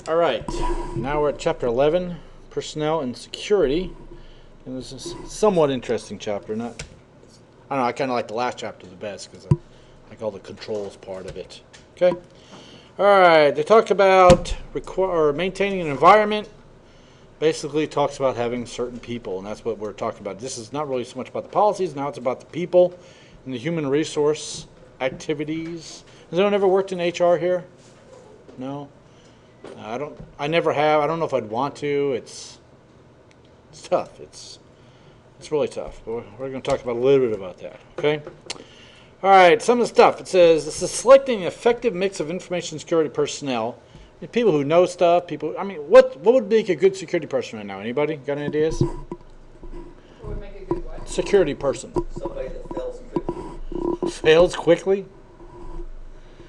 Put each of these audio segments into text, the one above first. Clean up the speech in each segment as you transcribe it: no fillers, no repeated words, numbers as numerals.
All right, now we're at chapter 11, personnel and security. And this is a somewhat interesting chapter. I don't know, I kind of like the last chapter the best because I like all the controls part of it. Okay. All right, they talk about maintaining an environment. Basically talks about having certain people, and that's what we're talking about. This is not really so much about the policies, now it's about the people and the human resource activities. Has anyone ever worked in HR here? No? I never have. I don't know if I'd want to. It's tough. It's really tough. But we're going to talk about a little bit about that, okay? All right, some of the stuff. It says, this is selecting an effective mix of information security personnel. People who know stuff, what would make a good security person right now? Anybody got any ideas? What would make a good what? Security person. Somebody that fails quickly. Fails quickly?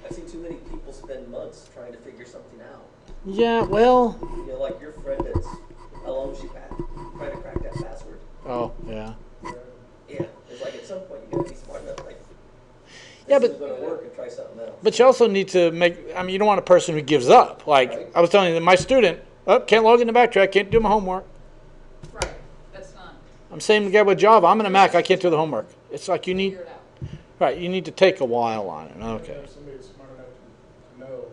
I've seen too many people spend months trying to figure something out. Yeah, well. You know, like your friend that's, how long was she trying to crack that password? Oh, yeah. Yeah, it's like at some point you got to be smart enough, like, Yeah, this but is going to work and try something else. But you also need to you don't want a person who gives up. Like, Right. I was telling you, my student, can't log in the backtrack, can't do my homework. Right. That's not. I'm saying the guy with Java, I'm in a Mac, I can't do the homework. It's like you need, Figure it out. right, you need to take a while on it. Okay. If somebody's smart enough to know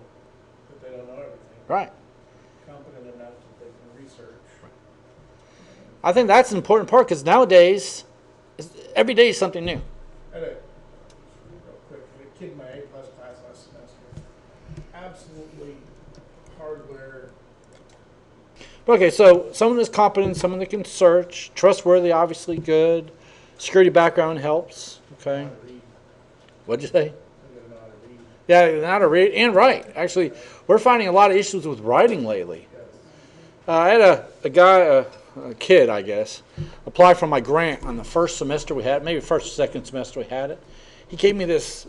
that they don't know everything. Right. Competent enough that they can research. I think that's an important part because nowadays, every day is something new. I had real quick, a kid in my A+ class last semester, absolutely hardware. Okay, so someone that's competent, someone that can search, trustworthy, obviously good, security background helps. Okay. How to read. What'd you say? They don't know how to read. Yeah, not to read and write. Actually, we're finding a lot of issues with writing lately. I had a kid, I guess, apply for my grant on the first semester we had, maybe first or second semester we had it. He gave me this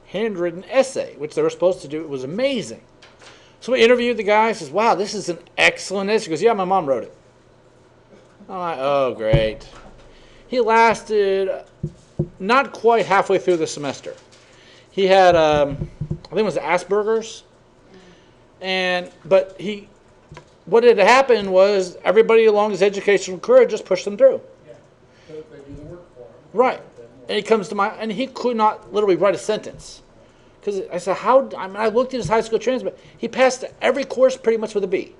handwritten essay, which they were supposed to do. It was amazing. So we interviewed the guy. He says, wow, this is an excellent essay. He goes, yeah, my mom wrote it. I'm like, oh, great. He lasted not quite halfway through the semester. He had, I think it was Asperger's. But what had happened was everybody along his educational career just pushed him through. Yeah, they do the work for him. Right. And he comes to and he could not literally write a sentence. Because I said, I looked at his high school transcript. He passed every course pretty much with a B.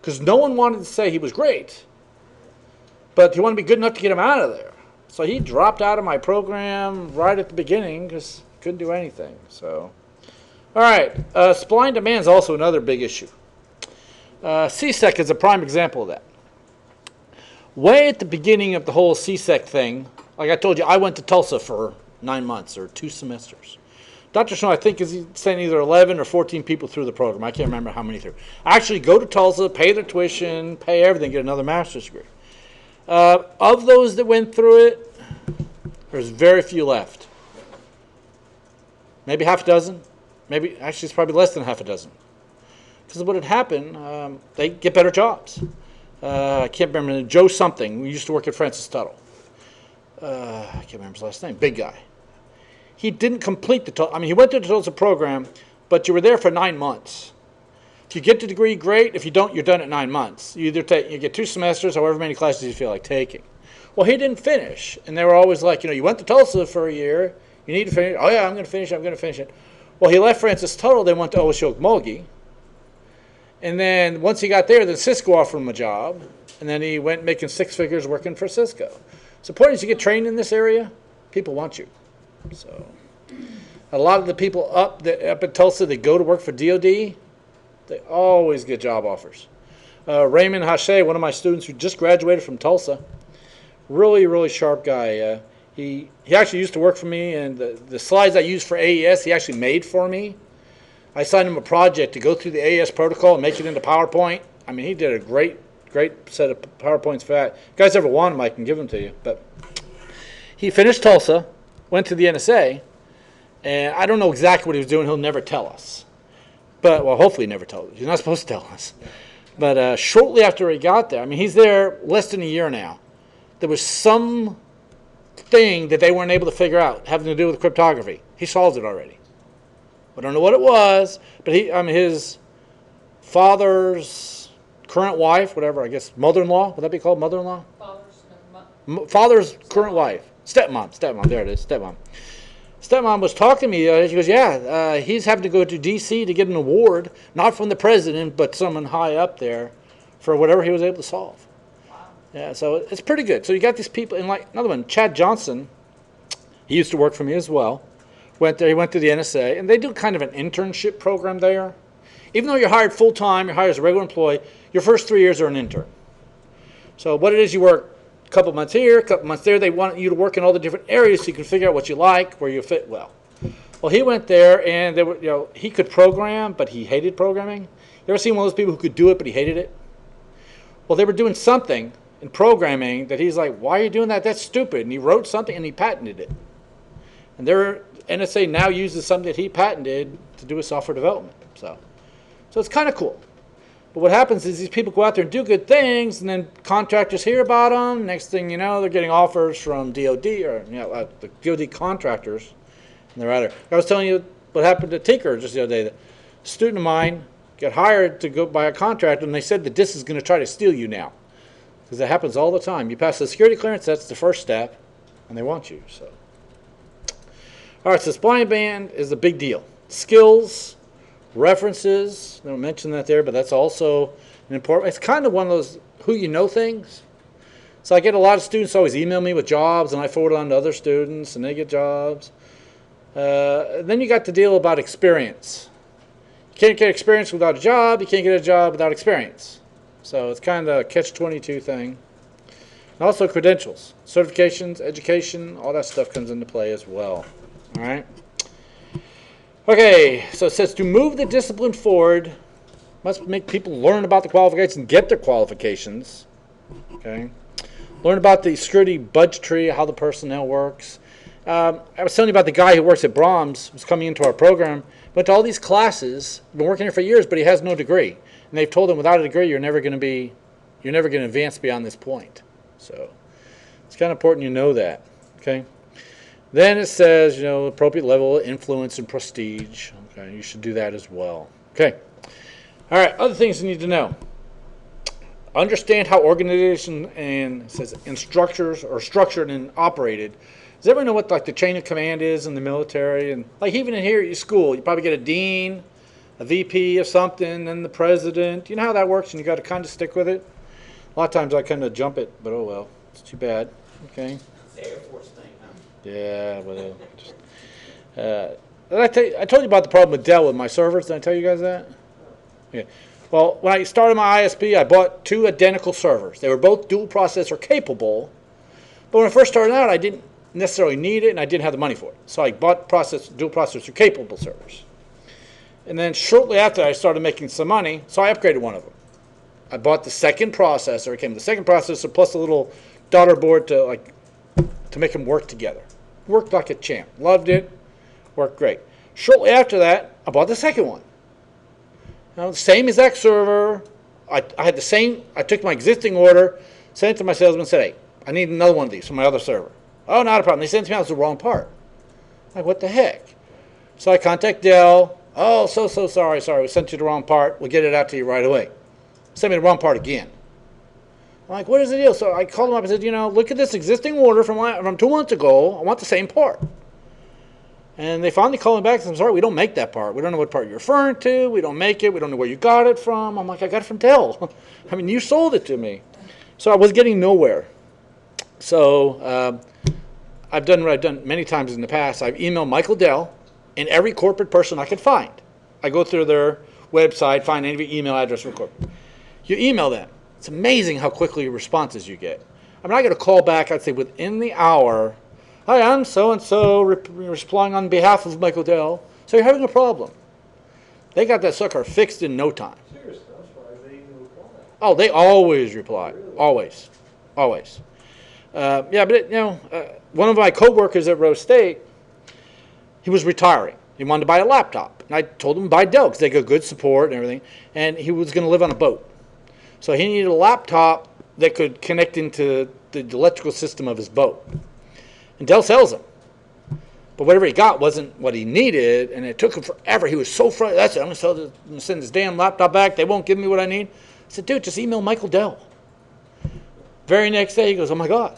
Because no one wanted to say he was great. But he wanted to be good enough to get him out of there. So he dropped out of my program right at the beginning because he couldn't do anything. So, all right. Supply and demand is also another big issue. CSEC is a prime example of that. Way at the beginning of the whole CSEC thing, like I told you, I went to Tulsa for 9 months or 2 semesters. Dr. Snow, I think, is sent either 11 or 14 people through the program. I can't remember how many through. Actually, go to Tulsa, pay their tuition, pay everything, get another master's degree. Of those that went through it, there's very few left. Maybe half a dozen. Maybe, actually, it's probably less than half a dozen. Because what had happened, they get better jobs. I can't remember, Joe something. We used to work at Francis Tuttle. I can't remember his last name. Big guy. He didn't complete he went through the Tulsa program, but you were there for 9 months. If you get the degree, great. If you don't, you're done at 9 months. You get 2 semesters, however many classes you feel like taking. Well, he didn't finish. And they were always like, you went to Tulsa for a year. You need to finish. Oh, yeah, I'm going to finish it. Well, he left Francis Tuttle. They went to Oshogumogi. And then once he got there, then Cisco offered him a job. And then he went making 6 figures working for Cisco. So the point is you get trained in this area, people want you. So a lot of the people up at Tulsa that go to work for DOD, they always get job offers. Raymond Hache, one of my students who just graduated from Tulsa, really, really sharp guy. He actually used to work for me, and the slides I used for AES, he actually made for me. I assigned him a project to go through the AES protocol and make it into PowerPoint. He did a great set of PowerPoints for that. If you guys ever want them, I can give them to you. But he finished Tulsa, went to the NSA, and I don't know exactly what he was doing. He'll never tell us. But, well, hopefully he never tells us. He's not supposed to tell us. But shortly after he got there, he's there less than a year now, there was some thing that they weren't able to figure out having to do with cryptography. He solved it already. I don't know what it was, but his father's current wife, whatever, I guess, mother-in-law, would that be called mother-in-law? Fathers, no, Father's current wife. Stepmom, there it is, stepmom. Stepmom was talking to me, she goes, yeah, he's having to go to D.C. to get an award, not from the president, but someone high up there, for whatever he was able to solve. wow. Yeah, so it's pretty good. So you got these people, and like another one, Chad Johnson, he used to work for me as well. Went there, he went to the NSA, and they do kind of an internship program there. Even though you're hired full-time, you're hired as a regular employee, your first 3 years are an intern. So what it is, you work a couple months here, a couple months there. They want you to work in all the different areas so you can figure out what you like, where you fit well. Well, he went there, and they were, he could program, but he hated programming. You ever seen one of those people who could do it, but he hated it? Well, they were doing something in programming that he's like, why are you doing that? That's stupid. And he wrote something, and he patented it. And their NSA now uses something that he patented to do with software development. So it's kind of cool. But what happens is these people go out there and do good things, and then contractors hear about them. Next thing you know, they're getting offers from DOD or the DOD contractors, and they're out there. I was telling you what happened to Tinker just the other day. A student of mine got hired to go by a contractor, and they said that this is going to try to steal you now, because it happens all the time. You pass the security clearance, that's the first step, and they want you. So, all right, so blind band is a big deal. Skills. References, I don't mention that there, but that's also an important, it's kind of one of those who you know things. So I get a lot of students always email me with jobs, and I forward it on to other students, and they get jobs. Then you got the deal about experience. You can't get experience without a job, you can't get a job without experience. So it's kind of a catch-22 thing. And also credentials, certifications, education, all that stuff comes into play as well. All right? Okay, so it says to move the discipline forward, must make people learn about the qualifications and get their qualifications. Okay, learn about the security budgetary, how the personnel works. I was telling you about the guy who works at Brahms, who's coming into our program, went to all these classes, been working here for years, but he has no degree. And they've told him without a degree, you're never going to advance beyond this point. So it's kind of important you know that. Okay. Then it says, appropriate level of influence and prestige. Okay, you should do that as well. Okay. All right, other things you need to know. Understand how organization and structures are structured and operated. Does everyone know what like the chain of command is in the military? And like even in here at your school, you probably get a dean, a VP of something, then the president. You know how that works, and you got to kind of stick with it. A lot of times I kind of jump it, but oh well, it's too bad. Okay. Air Force thing, huh? Yeah, well, I told you about the problem with Dell with my servers. Did I tell you guys that? Yeah. Well, when I started my ISP, I bought 2 identical servers. They were both dual processor capable, but when I first started out, I didn't necessarily need it, and I didn't have the money for it. So I bought dual processor capable servers. And then shortly after, I started making some money, so I upgraded one of them. I bought the second processor. It came with the second processor plus a little daughter board to make them work together. Worked like a champ. Loved it. Worked great. Shortly after that, I bought the second one. The same exact server. I had the same. I took my existing order, sent it to my salesman, and said, hey, I need another one of these for my other server. Oh, not a problem. They sent it to me out. It was the wrong part. Like, what the heck? So I contact Dell. Oh, so sorry. We sent you the wrong part. We'll get it out to you right away. Sent me the wrong part again. I'm like, what is the deal? So I called them up and said, look at this existing order from 2 months ago. I want the same part. And they finally called me back and said, I'm sorry, we don't make that part. We don't know what part you're referring to. We don't make it. We don't know where you got it from. I'm like, I got it from Dell. I mean, you sold it to me. So I was getting nowhere. So I've done what I've done many times in the past. I've emailed Michael Dell and every corporate person I could find. I go through their website, find any email address for corporate. You email them. It's amazing how quickly responses you get. I mean, I get a call back, I'd say within the hour. Hi, I'm so-and-so replying on behalf of Michael Dell. So you're having a problem. They got that sucker fixed in no time. Seriously, I'm surprised they even reply. Oh, they always reply. Really? Always. Yeah, but one of my coworkers at Rose State, he was retiring. He wanted to buy a laptop. And I told him to buy Dell because they got good support and everything. And he was going to live on a boat. So he needed a laptop that could connect into the electrical system of his boat. And Dell sells them. But But whatever he got wasn't what he needed, and it took him forever. He was so frustrated. That's it. I'm going to send this damn laptop back. They won't give me what I need. I said, dude, just email Michael Dell. Very next day, he goes, oh, my God.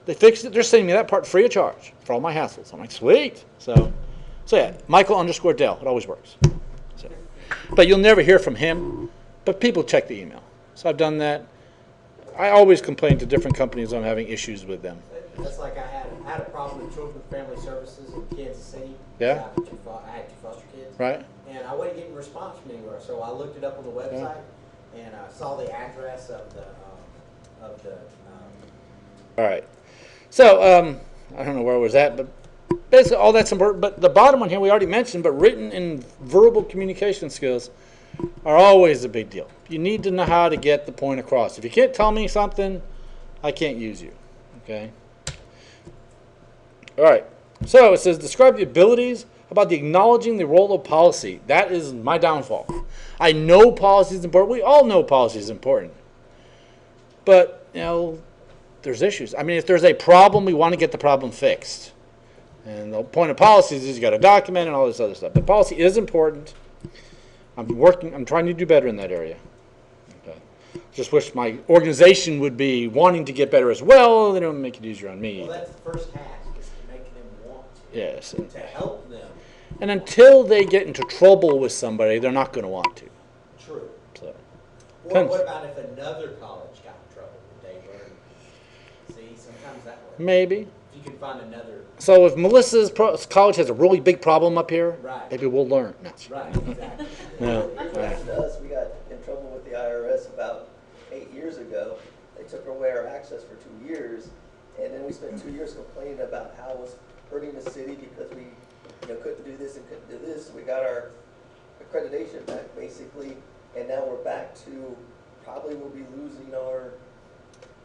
They fixed it. They're sending me that part free of charge for all my hassles. I'm like, sweet. So yeah, Michael_Dell. It always works. So, but you'll never hear from him. But people check the email. So I've done that. I always complain to different companies when I'm having issues with them. That's like I had a problem with Children and Family Services in Kansas City. Yeah. I had two foster kids. Right? And I wasn't getting a response from anywhere, so I looked it up on the website and saw the address of the All right. So I don't know where I was at, but basically all that's important. But the bottom one here we already mentioned, but written and verbal communication skills are always a big deal. You need to know how to get the point across. If you can't tell me something, I can't use you. Okay? All right. So it says, describe the abilities about the acknowledging the role of policy. That is my downfall. I know policy is important. We all know policy is important. But, there's issues. I mean, if there's a problem, we want to get the problem fixed. And the point of policy is you got to document and all this other stuff. But policy is important. I'm trying to do better in that area. Okay. Just wish my organization would be wanting to get better as well. They don't make it easier on me. Well, that's the first task, is to make them want to. Yes. To help them. And until they get into trouble with somebody, they're not going to want to. True. So. Or what about if another college got in trouble? Would they learn? See, sometimes that works. Maybe. If you can find another. So if Melissa's college has a really big problem up here, Right. maybe we'll learn. No. Right, exactly. No. Happened to us, we got in trouble with the IRS about 8 years ago. They took away our access for 2 years, and then we spent 2 years complaining about how it was hurting the city because we couldn't do this and couldn't do this. We got our accreditation back basically, and now we're back to probably we'll be losing our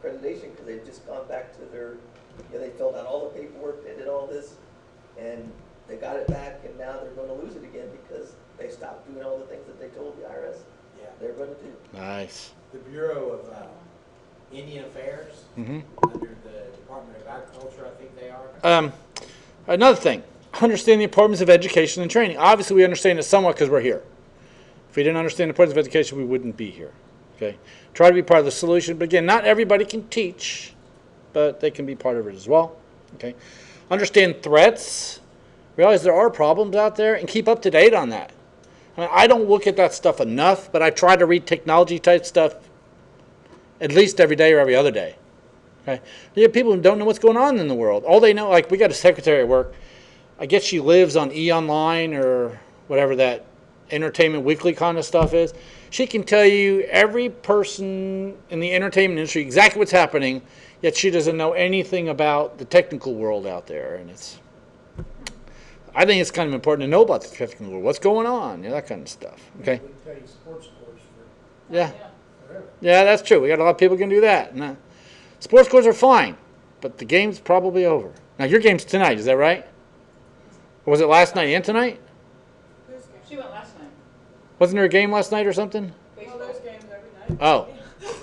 accreditation because they've just gone back to their, they filled out all the paperwork, they did all this, and they got it back, and now they're going to lose it again because they stopped doing all the things that they told the IRS they're going to do. Nice. The Bureau of Indian Affairs, Mm-hmm. under the Department of Agriculture, I think they are. Another thing, understand the importance of education and training. Obviously, we understand it somewhat because we're here. If we didn't understand the importance of education, we wouldn't be here. Okay. Try to be part of the solution. But again, not everybody can teach, but they can be part of it as well. Okay. Understand threats. Realize there are problems out there and keep up to date on that. I mean, I don't look at that stuff enough, but I try to read technology type stuff at least every day or every other day. Okay. You have people who don't know what's going on in the world. All they know, like we got a secretary at work. I guess she lives on E! Online or whatever that Entertainment Weekly kind of stuff is. She can tell you every person in the entertainment industry exactly what's happening, yet she doesn't know anything about the technical world out there. And I think it's kind of important to know about the technical world, what's going on, that kind of stuff. Okay. We can tell you sports scores for Yeah. forever. Yeah, that's true. We got a lot of people who can do that. And, sports scores are fine, but the game's probably over. Now, your game's tonight, is that right? Or was it last night and tonight? She went last night. Wasn't there a game last night or something? Baseball. Well, there's games every night. Oh.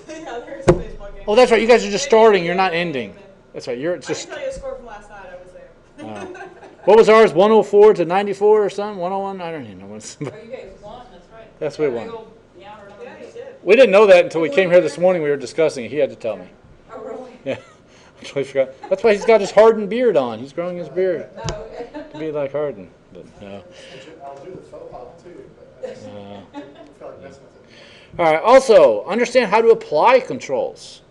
Yeah, there's a baseball game. Oh, that's right. You guys are just starting. You're not ending. That's right. You're I just. can tell you a score from last night. I was there. What was ours? 104 to 94 or something? 101? I don't even know. Oh, you guys won, that's right. That's what we Big won. old yammer on the Yeah, you base. did. We didn't know that until we came here this morning. We were discussing it. He had to tell me. Oh, really? Yeah. I totally forgot. That's why he's got his Harden beard on. He's growing his beard Oh, okay. to be like Harden. But no. I'll do the faux pas too, but I feel like messing with it. All right. Also, understand how to apply controls.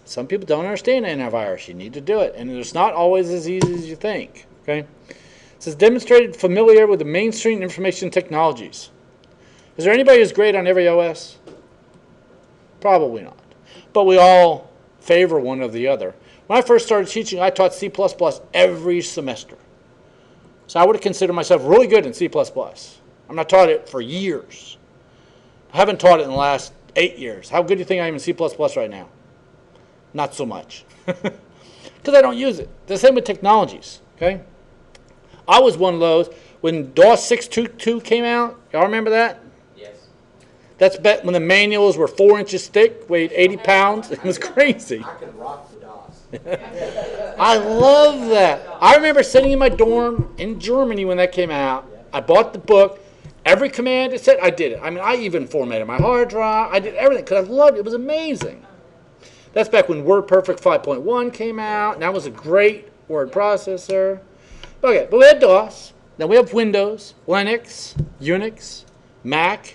Some people don't understand antivirus. You need to do it, and it's not always as easy as you think. Okay. It says demonstrated familiarity with the mainstream information technologies. Is there anybody who's great on every OS? Probably not. But we all favor one or the other. When I first started teaching, I taught C++ every semester. So I would have considered myself really good in C++. I'm not taught it for years. I haven't taught it in the last 8 years. How good do you think I am in C++ right now? Not so much. Because I don't use it. The same with technologies. Okay. I was one of those when DOS 622 came out. Y'all remember that? Yes. That's when the manuals were 4 inches thick, weighed 80 pounds. It was crazy. I could rock the DOS. I love that. I remember sitting in my dorm in Germany when that came out. I bought the book. Every command it said, I did it. I mean, I even formatted my hard drive. I did everything because I loved it. It was amazing. That's back when WordPerfect 5.1 came out, and that was a great word processor. Okay, but we had DOS. Then we have Windows, Linux, Unix, Mac.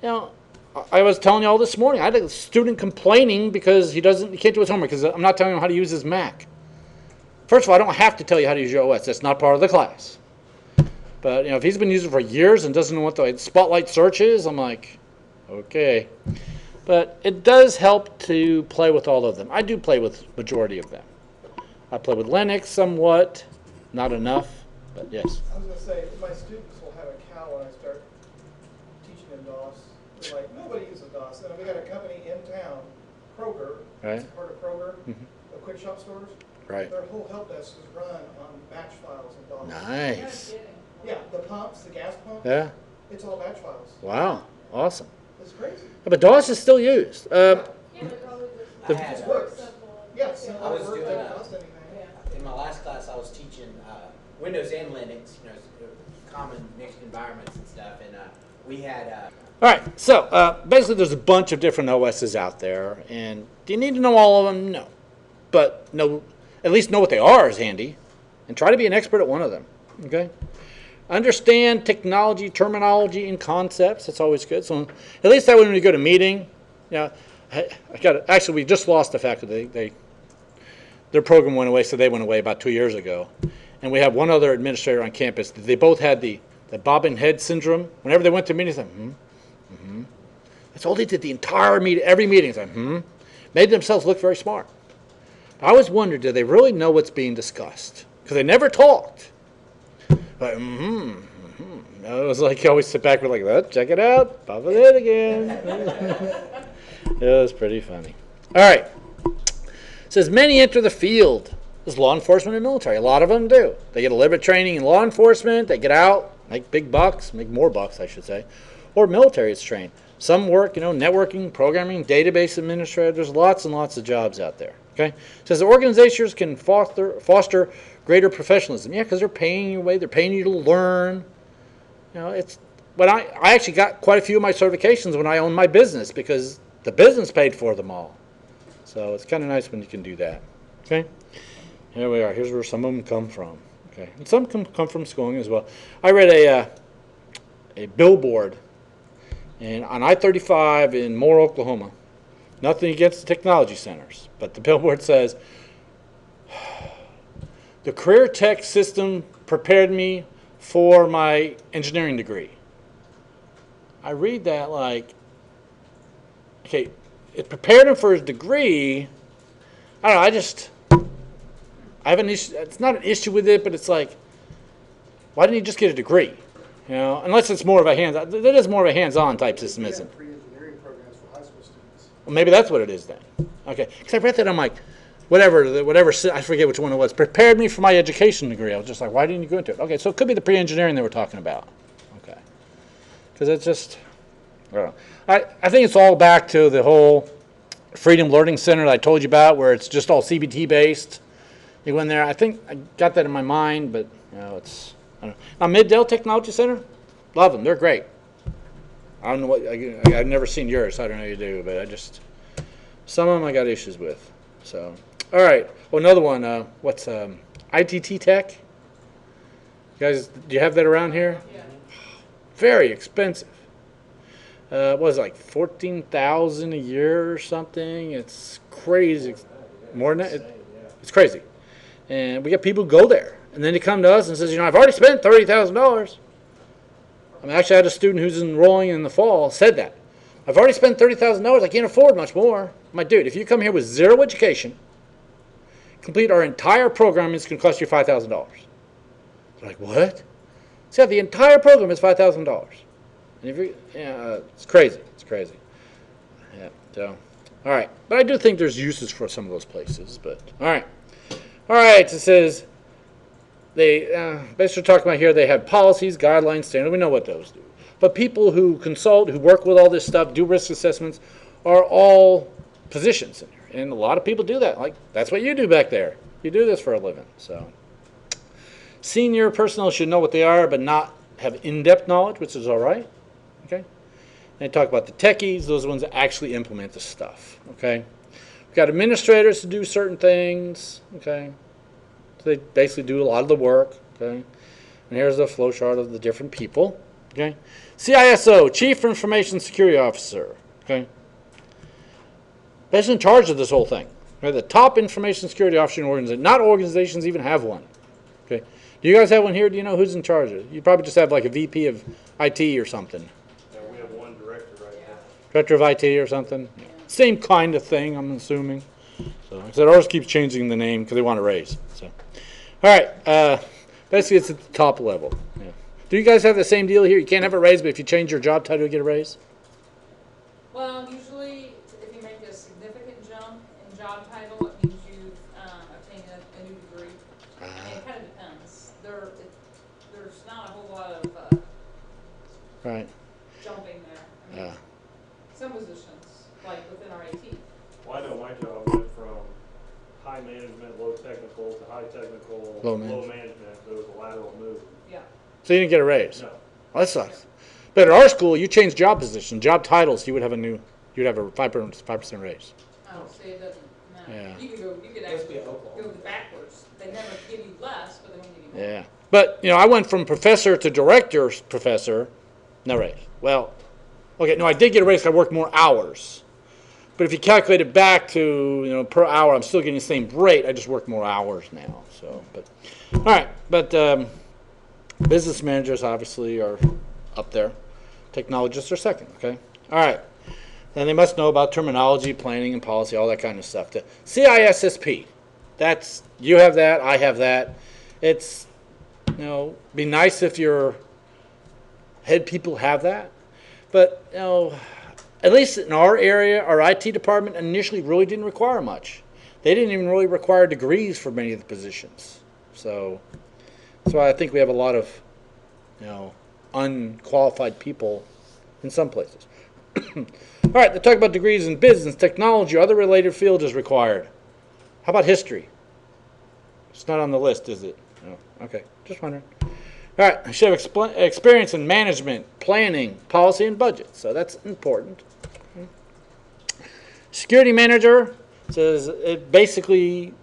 You know, I was telling you all this morning, I had a student complaining because he can't do his homework because I'm not telling him how to use his Mac. First of all, I don't have to tell you how to use your OS. That's not part of the class. But if he's been using it for years and doesn't know what the spotlight search is, I'm like, okay. But it does help to play with all of them. I do play with majority of them. I play with Linux somewhat, not enough, but yes. I was gonna say, my students will have a cow when I start teaching them DOS. They're like, nobody uses DOS. And we got a company in town, Kroger, Right. it's part of Kroger, the quick shop stores. Right. Their whole help desk is run on batch files in DOS. Nice. Yeah, the pumps, the gas pumps, Yeah. it's all batch files. Wow. Awesome. It's crazy. But DOS is still used. Yeah, but probably I just. had, It works. Yeah, I simple was work, doing doesn't a- cost anything. Yeah. in my last class, I was teaching Windows and Linux, common mixed environments and stuff, and we had All right. So basically, there's a bunch of different OSs out there, and do you need to know all of them? No. But at least know what they are is handy, and try to be an expert at one of them. Okay. Understand technology, terminology, and concepts. That's always good. So at least that way when you go to a meeting, actually, we just lost the fact that their program went away, so they went away about 2 years ago. And we have one other administrator on campus. They both had the bobbing head syndrome. Whenever they went to meetings, that's all they did the entire meeting, every meeting. Made themselves look very smart. I always wondered, do they really know what's being discussed? Because they never talked. But It was like you always sit back and like, check it out, pop it in again. It was pretty funny. All right. It says many enter the field as law enforcement and military. A lot of them do. They get a little bit of training in law enforcement. They get out, make big bucks, make more bucks, I should say. Or military is trained. Some work, networking, programming, database administrator. There's lots and lots of jobs out there. Okay. It says the organizations can foster greater professionalism. Yeah, because they're paying you away. They're paying you to learn. But I actually got quite a few of my certifications when I owned my business because the business paid for them all. So it's kind of nice when you can do that. Okay. Here we are. Here's where some of them come from. Okay. And some come from schooling as well. I read a billboard on I-35 in Moore, Oklahoma. Nothing against the technology centers, but the billboard says, the career tech system prepared me for my engineering degree. I read that like, okay, it prepared him for his degree. I don't know, I have an issue. It's not an issue with it, but it's like, why didn't he just get a degree? Unless it's more of a hands-on. That is more of a hands-on type system, isn't it? Pre-engineering programs for high school students. Well, maybe that's what it is then. Okay, because I read that, I'm like, whatever, I forget which one it was, prepared me for my education degree. I was just like, why didn't you go into it? Okay, so it could be the pre-engineering they were talking about. Okay. Because it's just, I don't know. I think it's all back to the whole Freedom Learning Center that I told you about, where it's just all CBT based. You go in there, I think I got that in my mind, but, it's, I don't know. Now, Mid-Dell Technology Center, love them, they're great. I don't know what, I've never seen yours, so I don't know what you do, but some of them I got issues with, so. All right. Well, another one. What's ITT Tech? You guys, do you have that around here? Yeah. Very expensive. What was it, like $14,000 a year or something? It's crazy. More than that. It's crazy. And we get people who go there, and then they come to us and says, I've already spent $30,000. Actually, I had a student who's enrolling in the fall said that. I've already spent $30,000. I can't afford much more. I'm like, dude, if you come here with zero education, complete our entire program, it's going to cost you $5,000. They're like, what? So the entire program is $5,000. And if you, it's crazy. It's crazy. Yeah. So, all right. But I do think there's uses for some of those places. But all right. All right. It says they basically talking about here. They have policies, guidelines, standards. We know what those do. But people who consult, who work with all this stuff, do risk assessments, are all positions in there. And a lot of people do that. Like, that's what you do back there. You do this for a living. So, senior personnel should know what they are, but not have in-depth knowledge, which is all right. Okay. They talk about the techies, those ones that actually implement the stuff. Okay. We've got administrators to do certain things. Okay. So they basically do a lot of the work. Okay. And here's a flow chart of the different people. Okay. CISO, Chief Information Security Officer. Okay. That's in charge of this whole thing. They're the top information security officer in organizations. Not organizations even have one. Okay. Do you guys have one here? Do you know who's in charge of it? You probably just have like a VP of IT or something. Yeah, we have one director right now. Director of IT or something. Yeah. Same kind of thing, I'm assuming. So, like I said, ours keeps changing the name because they want to raise. So, all right. Basically, it's at the top level. Yeah. Do you guys have the same deal here? You can't have a raise, but if you change your job title, you get a raise? Well, usually, if you make a significant jump in job title, it means you've obtained a new degree. And it kind of depends. There's not a whole lot of Right. jumping there. I mean, some positions, like within our IT. Well, I know my job went from high management, low technical, to high technical, Low low management. management. There was a lateral move. Yeah. So you didn't get a raise? No. Well, that sucks. But at our school, you changed job position, job titles, you'd have a 5% raise. Oh, so it doesn't matter. Yeah. You could Must be actually Oklahoma. go backwards. They never give you less, but they won't give you more. Yeah. But, I went from professor to director's professor, no raise. Well, okay, no, I did get a raise because I worked more hours. But if you calculate it back to, per hour, I'm still getting the same rate. I just work more hours now. So, but, all right. But business managers obviously are up there. Technologists are second, okay? All right. Then they must know about terminology, planning, and policy, all that kind of stuff. The CISSP, you have that, I have that. It's, be nice if your head people have that. But, at least in our area, our IT department initially really didn't require much. They didn't even really require degrees for many of the positions. So that's why I think we have a lot of, unqualified people in some places. All right, they talk about degrees in business, technology, or other related fields is required. How about history? It's not on the list, is it? No. Okay, just wondering. All right, I should have experience in management, planning, policy, and budget. So that's important. Security manager says it basically,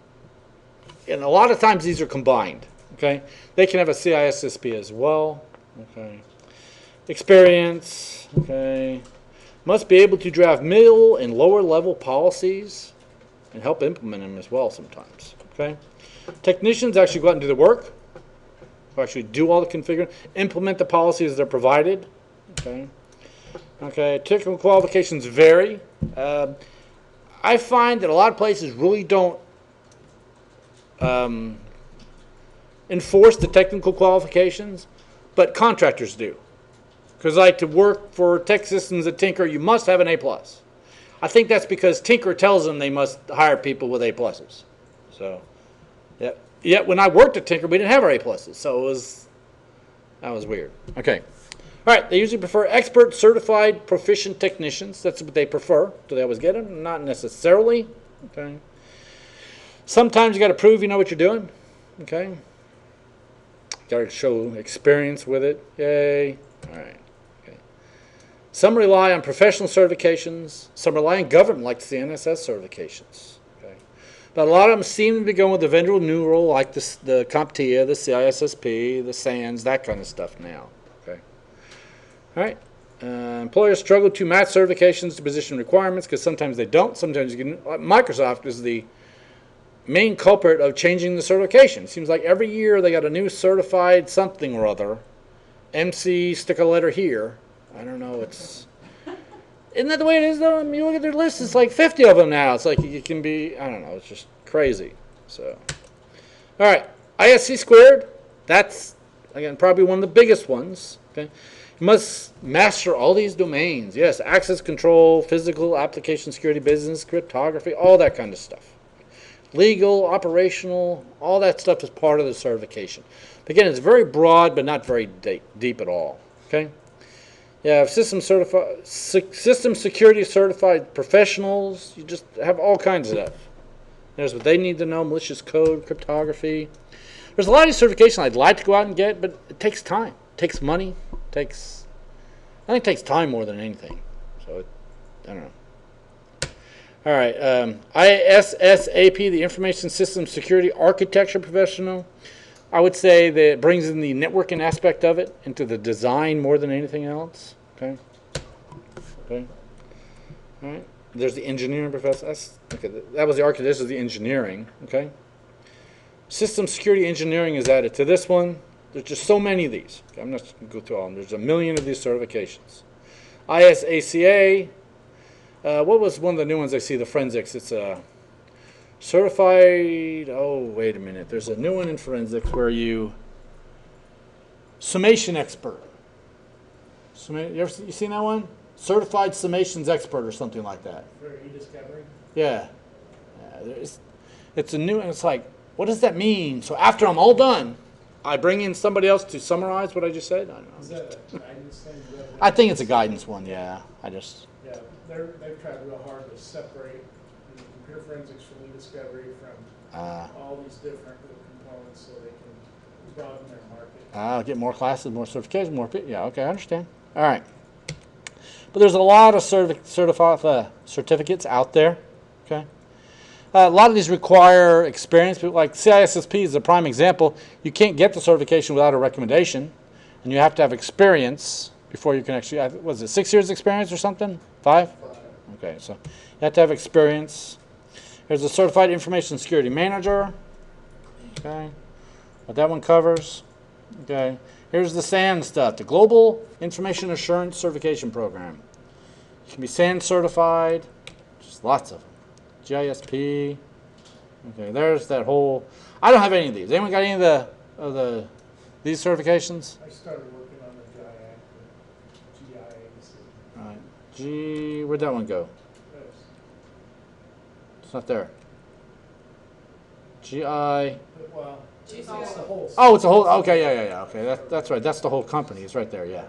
and a lot of times these are combined. Okay, they can have a CISSP as well. Okay, experience. Okay, must be able to draft middle and lower level policies and help implement them as well sometimes. Okay, technicians actually go out and do the work. Actually do all the configuring, implement the policies they're provided. Okay. Okay. Technical qualifications vary. I find that a lot of places really don't enforce the technical qualifications, but contractors do. Because like to work for Tech Systems at Tinker, you must have an A+. I think that's because Tinker tells them they must hire people with A+. So, yeah. Yet when I worked at Tinker, we didn't have our A+, so that was weird. Okay. All right, they usually prefer expert, certified, proficient technicians. That's what they prefer. Do they always get them? Not necessarily. Okay. Sometimes you got to prove you know what you're doing. Okay. Got to show experience with it. Yay. All right. Okay. Some rely on professional certifications. Some rely on government, like the NSS certifications. But a lot of them seem to be going with the vendor renewal, like the CompTIA, the CISSP, the SANS, that kind of stuff now. Okay. All right. Employers struggle to match certifications to position requirements because sometimes they don't. Sometimes you can. Microsoft is the main culprit of changing the certification. It seems like every year they got a new certified something or other. MC, stick a letter here. I don't know. Isn't that the way it is, though? I mean, you look at their list, it's like 50 of them now. It's like it can be, I don't know, it's just crazy. So, all right, ISC squared, that's, again, probably one of the biggest ones. Okay, you must master all these domains. Yes, access control, physical, application security, business, cryptography, all that kind of stuff. Legal, operational, all that stuff is part of the certification. Again, it's very broad, but not very deep at all. Okay. You have system security certified professionals. You just have all kinds of stuff. There's what they need to know: malicious code, cryptography. There's a lot of these certifications I'd like to go out and get, but it takes time, it takes money, I think it takes time more than anything. So I don't know. All right, ISSAP, the Information System Security Architecture Professional. I would say that it brings in the networking aspect of it into the design more than anything else. Okay. All right. There's the engineering professor. Okay. That was the architect. This is the engineering. Okay. System security engineering is added to this one. There's just so many of these. Okay, I'm not going to go through all of them. There's a million of these certifications. ISACA. What was one of the new ones I see? The forensics. It's a certified. Oh, wait a minute. There's a new one in forensics where you summation expert. You seen that one? Certified summations expert or something like that. For e-discovery? Yeah. It's a new, and it's like, what does that mean? So after I'm all done, I bring in somebody else to summarize what I just said? I don't know. Is that a guidance thing? I think it's a guidance one, yeah. Yeah, they've tried real hard to separate the computer forensics from e-discovery from all these different little components so they can broaden their market. Get more classes, more certifications, more people. Yeah, okay, I understand. All right. But there's a lot of certificates out there, okay? A lot of these require experience, but like CISSP is a prime example. You can't get the certification without a recommendation, and you have to have experience before you can actually, was it 6 years experience or something? 5? Okay, so you have to have experience. There's a Certified Information Security Manager, okay, what that one covers, okay. Here's the SAN stuff, the Global Information Assurance Certification Program. You can be SAN certified, just lots of them. GISP. Okay, there's that whole. I don't have any of these. Anyone got any of these certifications? I started working on the GIAC. All right. Where'd that one go? It's not there. GI. Well, it's the whole. Oh, it's a whole. Okay, yeah. Okay, that's right. That's the whole company. It's right there. Yeah.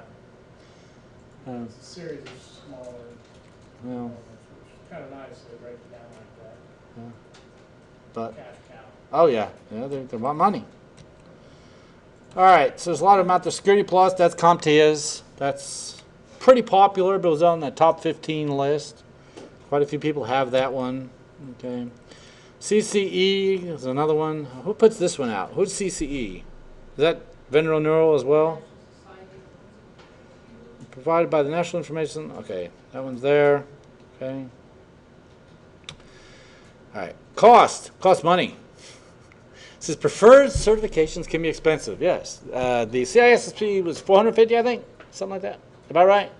It's a series of smaller Well, it's kind of nice to break it down like that. yeah. But Cash cow. oh yeah, they want money. All right, so there's a lot of them out there. Security Plus, that's CompTIA's. That's pretty popular, but it was on that top 15 list. Quite a few people have that one. Okay. CCE is another one. Who puts this one out? Who's CCE? Is that Vendor Neural as well? Provided by the National Information. Okay, that one's there. Okay. All right. Cost money. It says preferred certifications can be expensive. Yes. The CISSP was $450, I think, something like that. About right?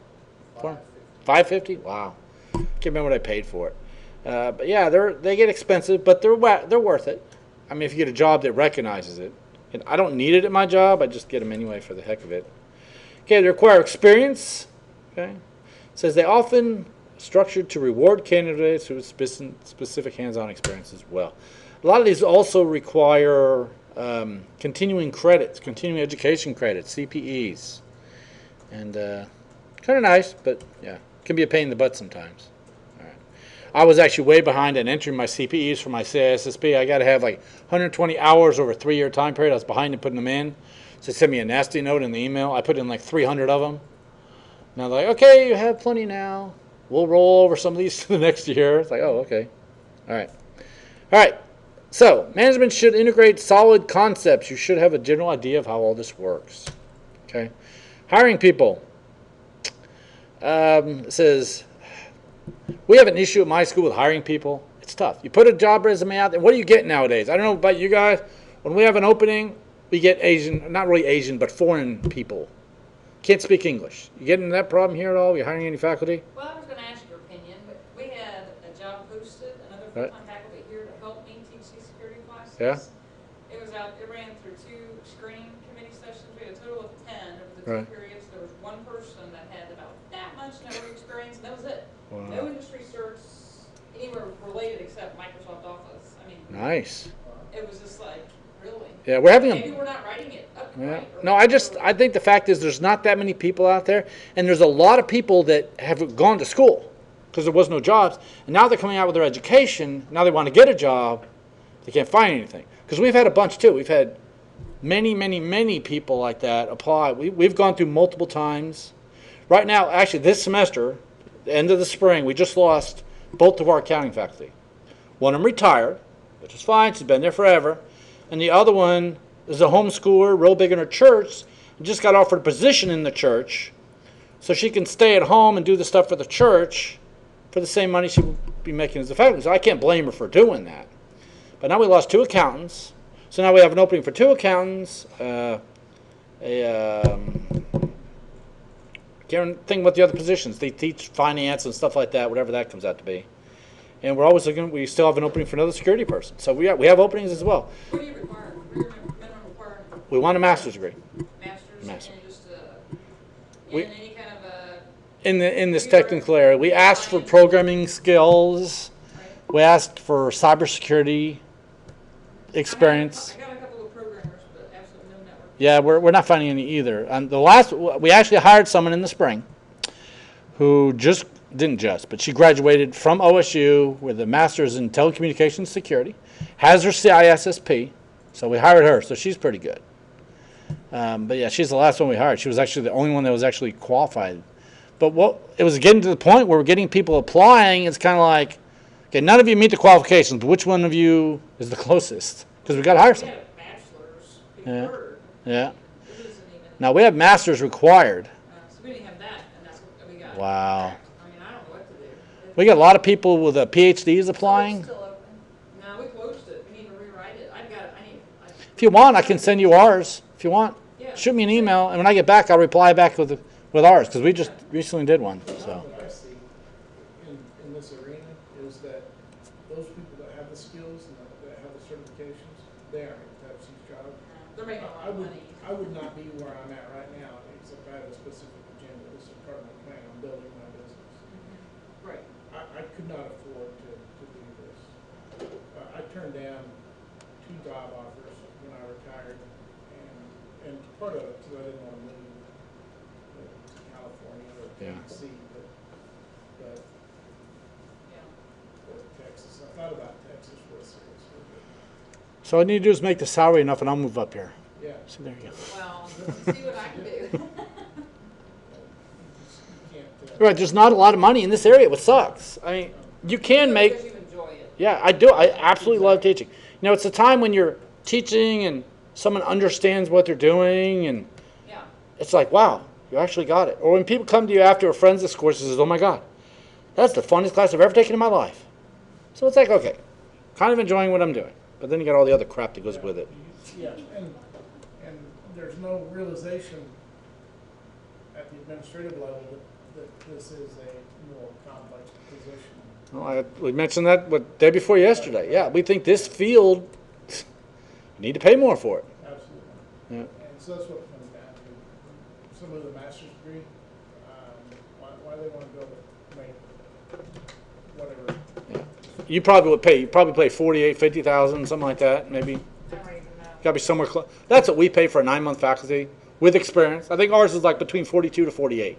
$550. Wow. Can't remember what I paid for it. But yeah, they get expensive, but they're worth it. I mean, if you get a job that recognizes it, and I don't need it at my job, I just get them anyway for the heck of it. Okay, they require experience. Okay, it says they often structured to reward candidates with specific hands-on experience as well. A lot of these also require continuing credits, continuing education credits, CPEs, and kind of nice, but yeah, can be a pain in the butt sometimes. I was actually way behind in entering my CPEs for my CISSP. I got to have like 120 hours over a 3-year time period. I was behind in putting them in. So they sent me a nasty note in the email. I put in like 300 of them. Now they're like, okay, you have plenty now. We'll roll over some of these to the next year. It's like, oh, okay. All right. So management should integrate solid concepts. You should have a general idea of how all this works. Okay. Hiring people. It says, we have an issue at my school with hiring people. It's tough. You put a job resume out there. What do you get nowadays? I don't know about you guys. When we have an opening, we get Asian, not really Asian, but foreign people. Can't speak English. You getting that problem here at all? You hiring any faculty? Well, I was going to ask your opinion, but we had a job posted, another full-time faculty here to help me teach these security classes. Yeah. It ran through 2 screening committee sessions. We had a total of 10 over the 2 Right. periods. There was one person that had about that much network experience, and that was it. Wow. No industry certs anywhere related except Microsoft Office. I mean, Nice. it was just like, really? Yeah, we're having Maybe we're not writing it up Yeah. right? Or No, I think the fact is there's not that many people out there, and there's a lot of people that have gone to school because there was no jobs, and now they're coming out with their education. Now they want to get a job, they can't find anything. Because we've had a bunch too. We've had many people like that apply. We've gone through multiple times. Right now, actually, this semester, the end of the spring, we just lost both of our accounting faculty. One of them retired, which is fine. She's been there forever. And the other one is a homeschooler, real big in her church, and just got offered a position in the church so she can stay at home and do the stuff for the church for the same money she would be making as a faculty. So I can't blame her for doing that. But now we lost 2 accountants. So now we have an opening for 2 accountants. Can't think about the other positions. They teach finance and stuff like that, whatever that comes out to be. And we're always looking. We still have an opening for another security person. So we have openings as well. What do you require? What are your minimum requirement? We want a master's degree Masters Master. and just We- in any kind of a, in this technical area. We asked for programming skills. right? We asked for cybersecurity experience. I got a couple of programmers, but absolutely no network. Yeah, we're not finding any either. And we actually hired someone in the spring who but she graduated from OSU with a master's in telecommunications security, has her CISSP, so we hired her, so she's pretty good. But yeah, she's the last one we hired. She was actually the only one that was actually qualified. But it was getting to the point where we're getting people applying. It's kind of like, okay, none of you meet the qualifications, but which one of you is the closest? Because we got to hire We some. had a bachelor's Yeah. preferred. Yeah. It isn't even, Now we have masters required. so we didn't have that, and that's what we got. Wow. I mean, I don't know what to do. We got a lot of people with PhDs applying. Still open. No, we closed it. We need to rewrite it. If you want, I can send you ours. If you want, Yeah. shoot me an email, and when I get back, I'll reply back with ours because we just recently did one. So What I see in this arena is that those people that have the skills and that have the certifications, they aren't going to touch these jobs. They're making a lot I of would, money. I would not be where I'm at right now, except I have a specific agenda. This is part of my plan. I'm building my business. Right. I could not afford to do this. I turned down 2 job offers when I retired, and part of it because I didn't want to move to California or Yeah. Tennessee, but Yeah. Texas. I thought about Texas real seriously, so all I need to do is make the salary enough, and I'll move up here. but yeah. So there you go. Well, let's see what I can do. You can't, Right, there's not a lot of money in this area, which sucks. I mean, you can make. Because you enjoy it. Yeah, I do. I absolutely love teaching. You know, it's a time when you're teaching and someone understands what they're doing, and Yeah. it's like, wow, you actually got it. Or when people come to you after a forensics course and says, oh my God, that's the funniest class I've ever taken in my life. So it's like, okay, kind of enjoying what I'm doing. But then you got all the other crap that goes with it. yeah, and there's no realization at the administrative level that this is a more complex position. Well, we mentioned that day before yesterday. Yeah, we think this field, you need to pay more for it. Absolutely. Yeah. And so that's what it comes down to. Some of the master's degree, why they want to go to make whatever. You probably pay 48, 50,000, something like that, maybe. I don't even know. Got to be somewhere close. That's what we pay for a 9-month faculty with experience. I think ours is like between 42 to 48.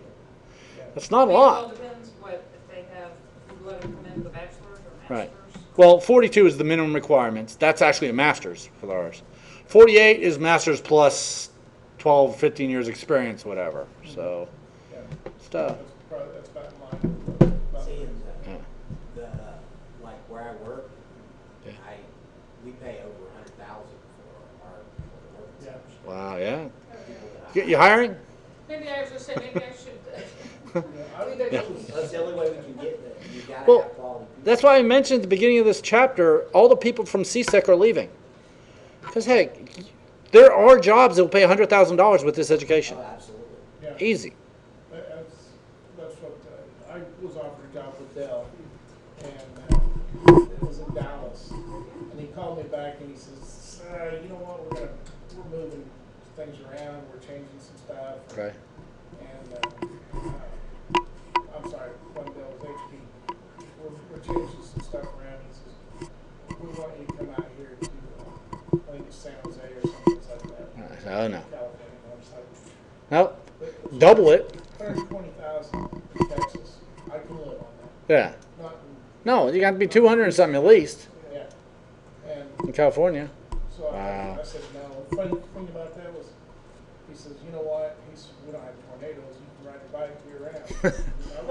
That's not a It all lot. depends what, if they have, if you let them come in with a bachelor's or Right. master's. Well, 42 is the minimum requirements. That's actually a master's for ours. 48 is master's plus 12, 15 years experience, whatever. So, Yeah, stuff. that's about in line with about Seeing Yeah. like where I work, Yeah. we pay over 100,000 for our work. Yeah. Wow, yeah. You hiring? Maybe I was just saying, maybe I should. Yeah. That's the only way we can get that. You gotta Well, have quality people. That's why I mentioned at the beginning of this chapter, all the people from CSEC are leaving. Because, hey, there are jobs that will pay $100,000 with this education. Oh, absolutely. Yeah. Easy. That's what, I was offered a job with Dell, and it was in Dallas. And he called me back and he says, you know what, we're moving things around, we're changing some stuff. Okay. And, I'm sorry, one Dell was HP. We're changing some stuff around. He says, we want you to come out here to, I think it's San Jose or something like that. I don't know. California. double it. 120,000 in Texas. I can live on Yeah. that. Not No, you got to be 200 and something at least yeah. And in California. so Wow. I said no. The funny thing about that was, he says, you know what? He says, we don't have tornadoes. You can ride a bike year round.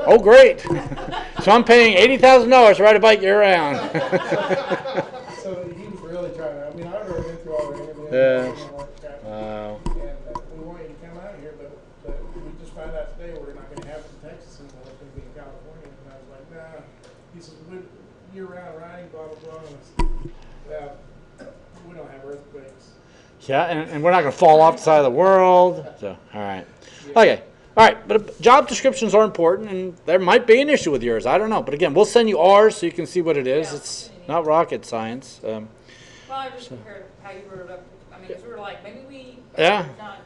Oh, great. So I'm paying $80,000 to ride a bike year round. So he was really trying to. I mean, I've already been through all the interviews. Yeah. You know, like that. Wow. And we want you to come out here, but we just found out today we're not going to have it in Texas anymore. It's going to be in California. And I was like, nah. He says, year-round riding, blah, blah, blah. And I said, well, we don't have earthquakes. Yeah, and we're not going to fall off the side of the world. So, all right. Okay. All right, but job descriptions are important, and there might be an issue with yours. I don't know. But again, we'll send you ours so you can see what it is. Yeah. It's not rocket science. Well, I just compared how you wrote it up. I mean, 'cause we were like, maybe we Yeah. not.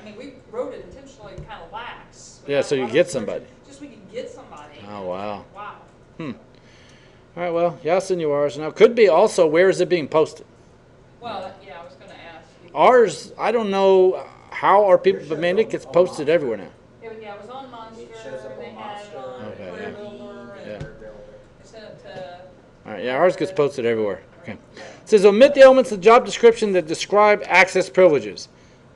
I mean, we wrote it intentionally kind of lax. Yeah, so you get somebody. Just we could get somebody. Oh, wow. Wow. All right, well, yeah, I'll send you ours. Now, could be also, where is it being posted? Well, yeah, I was going to ask. Ours, I don't know how our people, but man, it gets posted everywhere now. Yeah, it was on Monster. It shows up and they on had it Monster. on Okay, Career yeah. Builder, and Yeah. they sent it to. All right, yeah, ours gets posted everywhere. Okay. It says omit the elements of the job description that describe access privileges.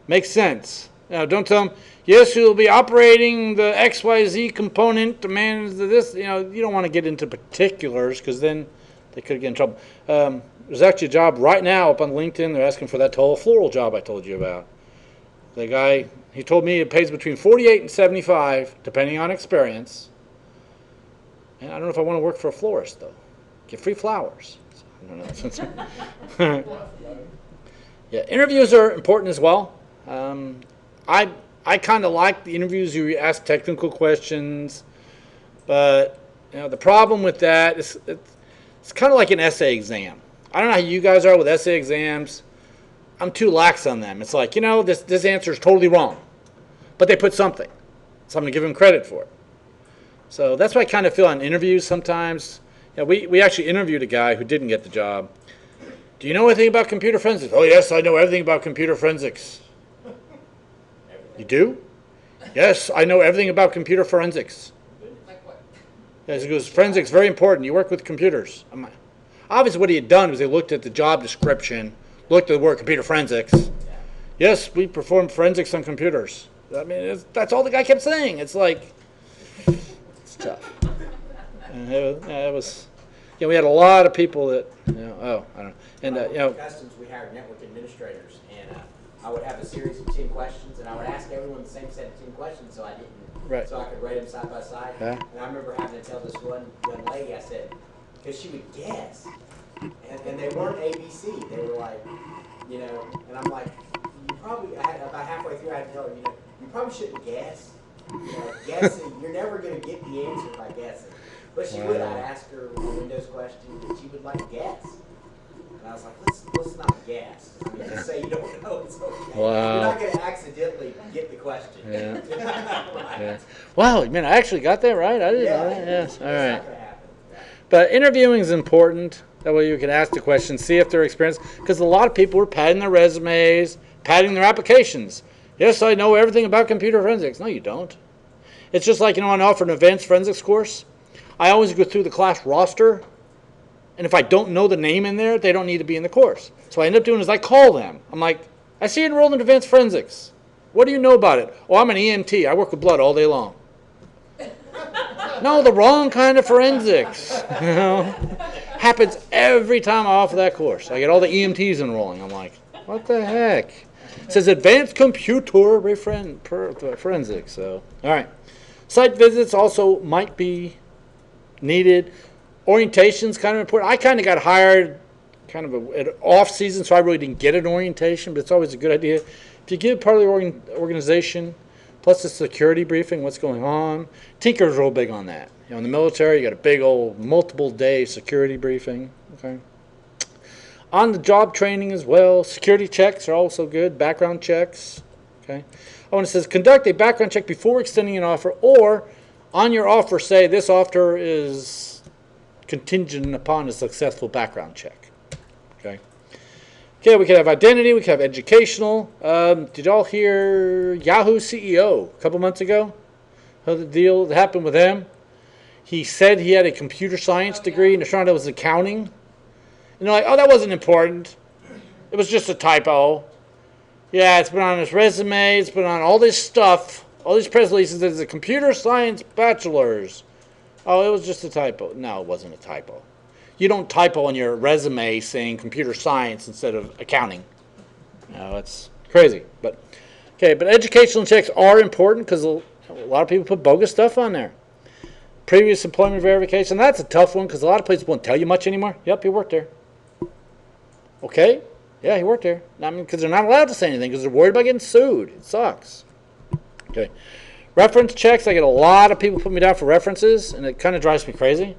Makes sense. Now, don't tell them, yes, you'll be operating the XYZ component to manage this. You know, you don't want to get into particulars because then they could get in trouble. There's actually a job right now up on LinkedIn. They're asking for that tall floral job I told you about. The guy, he told me it pays between 48 and 75, depending on experience. And I don't know if I want to work for a florist, though. Get free flowers. So, I don't know. Yeah, interviews are important as well. I kind of like the interviews you ask technical questions, but you know the problem with that is it's kind of like an essay exam. I don't know how you guys are with essay exams. I'm too lax on them. It's like, you know, this answer is totally wrong, but they put something, so I'm going to give them credit for it. So that's what I kind of feel on interviews sometimes. You know, we actually interviewed a guy who didn't get the job. Do you know anything about computer forensics? Oh, yes, I know everything about computer forensics. You do? Yes, I know everything about computer forensics. Like what? Yes, he goes, forensics, very important. You work with computers. Obviously, what he had done was they looked at the job description, looked at the word computer forensics. Yes, we perform forensics on computers. I mean, that's all the guy kept saying. It's like, it's tough. And it was, you know, we had a lot of people that, you know, I don't know. And, you know, Customs, we hired network administrators, and I would have a series of 10 questions, and I would ask everyone the same set of 10 questions, so I didn't, Right. so I could rate them side by side. Yeah. And I remember having to tell this one young lady, I said, because she would guess, and they weren't ABC. They were like, you know, and I'm like, you probably, about halfway through, I had to tell her, you know, you probably shouldn't guess. You know, guessing, you're never going to get the answer by guessing. But she would. I'd ask her a Windows question, and she would like guess. And I was like, let's not guess. I mean, just say you don't know, it's okay. Wow. You're not going to accidentally get the question. Yeah. Right. yeah. Wow, man, I actually got that right. I didn't know that. Yes, It's all not right. going to happen. Right. But interviewing is important. That way you can ask the question, see if they're experienced. Because a lot of people are padding their resumes, padding their applications. Yes, I know everything about computer forensics. No, you don't. It's just like, you know, I offer an advanced forensics course. I always go through the class roster. And if I don't know the name in there, they don't need to be in the course. So what I end up doing is I call them. I'm like, I see you enrolled in advanced forensics. What do you know about it? Oh, I'm an EMT. I work with blood all day long. No, the wrong kind of forensics. You know, happens every time I offer that course. I get all the EMTs enrolling. I'm like, what the heck? It says advanced computer forensics. So, all right. Site visits also might be needed. Orientation's kind of important. I kind of got hired kind of at off season, so I really didn't get an orientation, but it's always a good idea. If you give part of the organization, plus the security briefing, what's going on. Tinker's real big on that. You know, in the military, you got a big old multiple day security briefing. Okay. On the job training as well, security checks are also good, background checks. Okay. Oh, and it says conduct a background check before extending an offer, or on your offer say this offer is contingent upon a successful background check. Okay. Okay, we could have identity, we could have educational. Did y'all hear Yahoo CEO a couple months ago? How the deal that happened with him? He said he had a computer science degree, and it turned out it was accounting. And they're like, oh, that wasn't important. It was just a typo. Yeah, it's been on his resume, it's been on all this stuff, all these press releases. It's a computer science bachelor's. Oh, it was just a typo. No, it wasn't a typo. You don't typo on your resume saying computer science instead of accounting. No, it's crazy. But educational checks are important because a lot of people put bogus stuff on there. Previous employment verification, that's a tough one because a lot of places won't tell you much anymore. Yep, he worked there. Okay, yeah, he worked there. I mean, because they're not allowed to say anything because they're worried about getting sued. It sucks. Okay, reference checks. I get a lot of people put me down for references, and it kind of drives me crazy.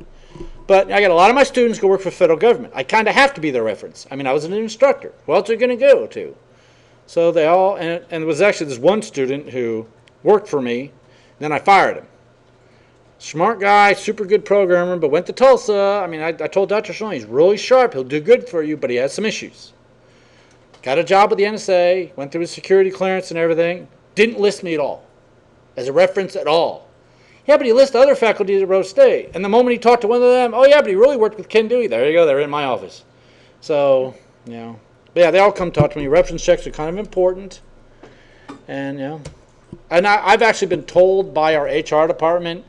But I got a lot of my students go work for federal government. I kind of have to be their reference. I mean, I was an instructor. Who else are you going to go to? So they all, and it was actually this one student who worked for me, and then I fired him. Smart guy, super good programmer, but went to Tulsa. I mean, I told Dr. Sean, he's really sharp. He'll do good for you, but he has some issues. Got a job with the NSA, went through his security clearance and everything. Didn't list me at all, as a reference at all. Yeah, but he lists other faculty at Rose State. And the moment he talked to one of them, oh yeah, but he really worked with Ken Dewey. There you go, they're in my office. So, you know. But yeah, they all come talk to me. Reference checks are kind of important. And, you know. And I've actually been told by our HR department,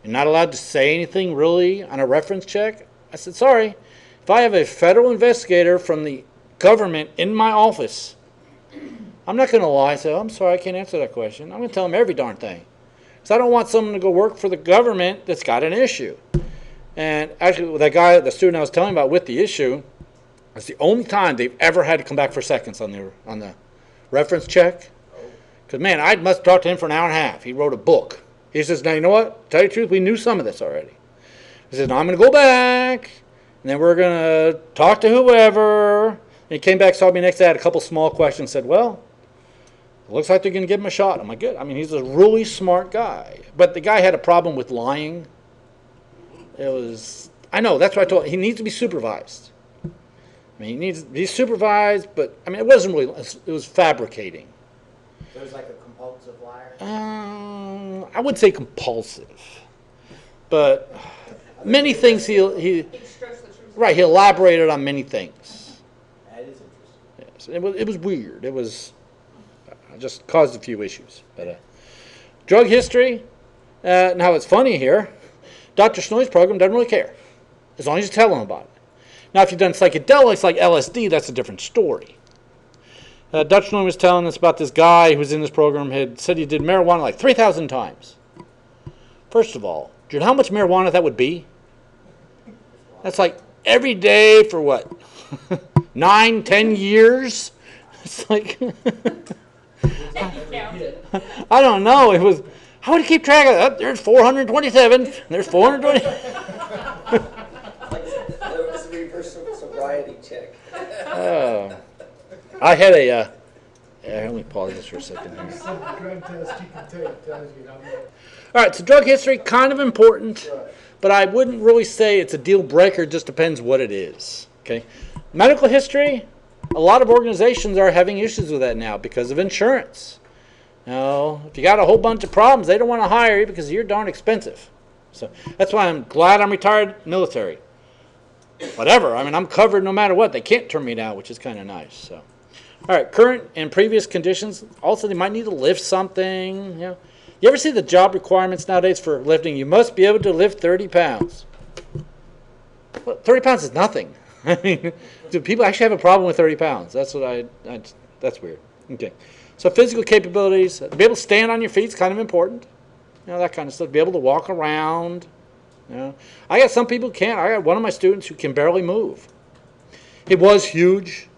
you're not allowed to say anything really on a reference check. I said, sorry. If I have a federal investigator from the government in my office, I'm not going to lie. I say, oh, I'm sorry, I can't answer that question. I'm going to tell them every darn thing. So I don't want someone to go work for the government that's got an issue. And actually, that guy, the student I was telling about with the issue, it's the only time they've ever had to come back for seconds on the reference check. Because, man, I must have talked to him for an hour and a half. He wrote a book. He says, now, you know what? Tell you the truth, we knew some of this already. He says, now I'm going to go back, and then we're going to talk to whoever. And he came back, saw me next day, had a couple small questions, said, well, it looks like they're going to give him a shot. I'm like, good. I mean, he's a really smart guy. But the guy had a problem with lying. I know, that's what I told him. He needs to be supervised. I mean, he needs to be supervised, but, I mean, it wasn't really, it was fabricating. So it was like a compulsive liar? I would say compulsive. But many things he He stretched the truth. right, he elaborated on many things. That is interesting. Yes, it was weird. It was just caused a few issues. But drug history. Now it's funny here. Dr. Schnoy's program doesn't really care, as long as you tell him about it. Now, if you've done psychedelics like LSD, that's a different story. Dr. Schnoy was telling us about this guy who was in this program had said he did marijuana like 3,000 times. First of all, do you know how much marijuana that would be? That's like every day for what? 9, 10 years? It's like I don't know. It was. How would you keep track of that? There's 427. There's 420. Like there was a reverse sobriety check. I had a. Let me pause this for a second here. Some drug test you can take tells you how much. All right, so drug history kind of important, but I wouldn't really say it's a deal breaker. It just depends what it is. Okay, medical history. A lot of organizations are having issues with that now because of insurance. Now, if you got a whole bunch of problems, they don't want to hire you because you're darn expensive. So that's why I'm glad I'm retired military. Whatever. I mean, I'm covered no matter what. They can't turn me down, which is kind of nice. So, all right, current and previous conditions. Also, they might need to lift something. You know, you ever see the job requirements nowadays for lifting? You must be able to lift 30 pounds. Well, 30 pounds is nothing. I mean, do people actually have a problem with 30 pounds? That's what that's weird. Okay. So physical capabilities, to be able to stand on your feet is kind of important. You know, that kind of stuff. Be able to walk around. You know. I got some people who can't. I got one of my students who can barely move. He was huge.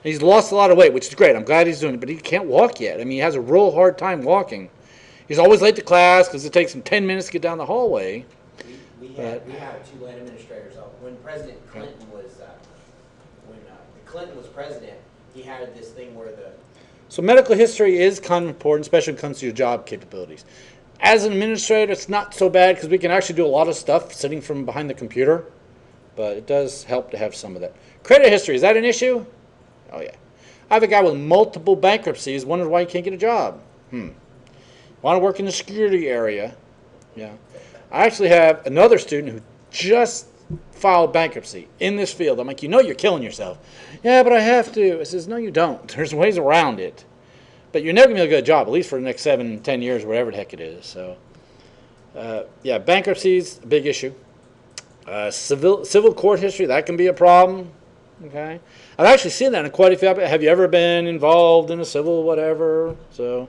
He's lost a lot of weight, which is great. I'm glad he's doing it, but he can't walk yet. I mean, he has a real hard time walking. He's always late to class because it takes him 10 minutes to get down the hallway. We have 2 land administrators. When President Clinton was, Clinton was president, he had this thing where So medical history is kind of important, especially when it comes to your job capabilities. As an administrator, it's not so bad because we can actually do a lot of stuff sitting from behind the computer, but it does help to have some of that. Credit history, is that an issue? Oh, yeah. I have a guy with multiple bankruptcies, wonders why he can't get a job. Want to work in the security area. Yeah. I actually have another student who just filed bankruptcy in this field. I'm like, you know you're killing yourself. Yeah, but I have to. I says, no, you don't. There's ways around it. But you're never going to get a good job, at least for the next 7, 10 years, whatever the heck it is. So, yeah, bankruptcy's a big issue. Civil court history, that can be a problem. Okay. I've actually seen that in quite a few. Have you ever been involved in a civil whatever? So,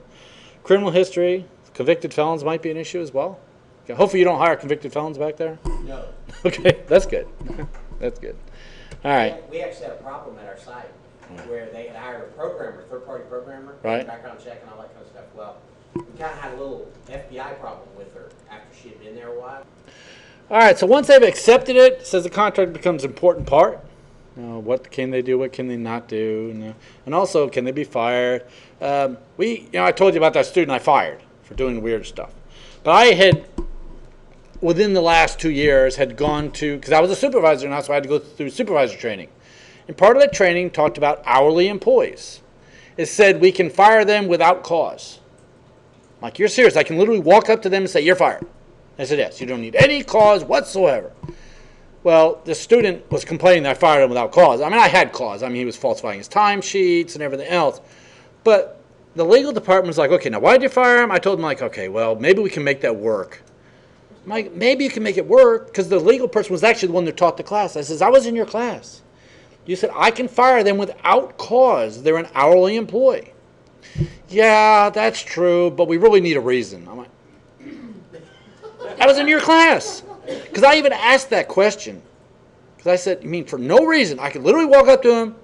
criminal history, convicted felons might be an issue as well. Okay. Hopefully you don't hire convicted felons back there. No. Okay, that's good. That's good. All right. We actually had a problem at our site where they had hired a programmer, third-party programmer, Right. background check and all that kind of stuff. Well, we kind of had a little FBI problem with her after she had been there a while. All right, so once they've accepted it, it says the contract becomes an important part. What can they do? What can they not do? And also, can they be fired? I told you about that student I fired for doing weird stuff. But I had, within the last 2 years, had gone to, because I was a supervisor now, so I had to go through supervisor training. And part of that training talked about hourly employees. It said we can fire them without cause. I'm like, you're serious? I can literally walk up to them and say, you're fired. I said, yes, you don't need any cause whatsoever. Well, the student was complaining that I fired him without cause. I mean, I had cause. I mean, he was falsifying his timesheets and everything else. But the legal department was like, okay, now why did you fire him? I told him, like, okay, well, maybe we can make that work. I'm like, maybe you can make it work, because the legal person was actually the one that taught the class. I says, I was in your class. You said, I can fire them without cause. They're an hourly employee. Yeah, that's true, but we really need a reason. I'm like, I was in your class. Because I even asked that question. Because I said, you mean for no reason? I could literally walk up to him,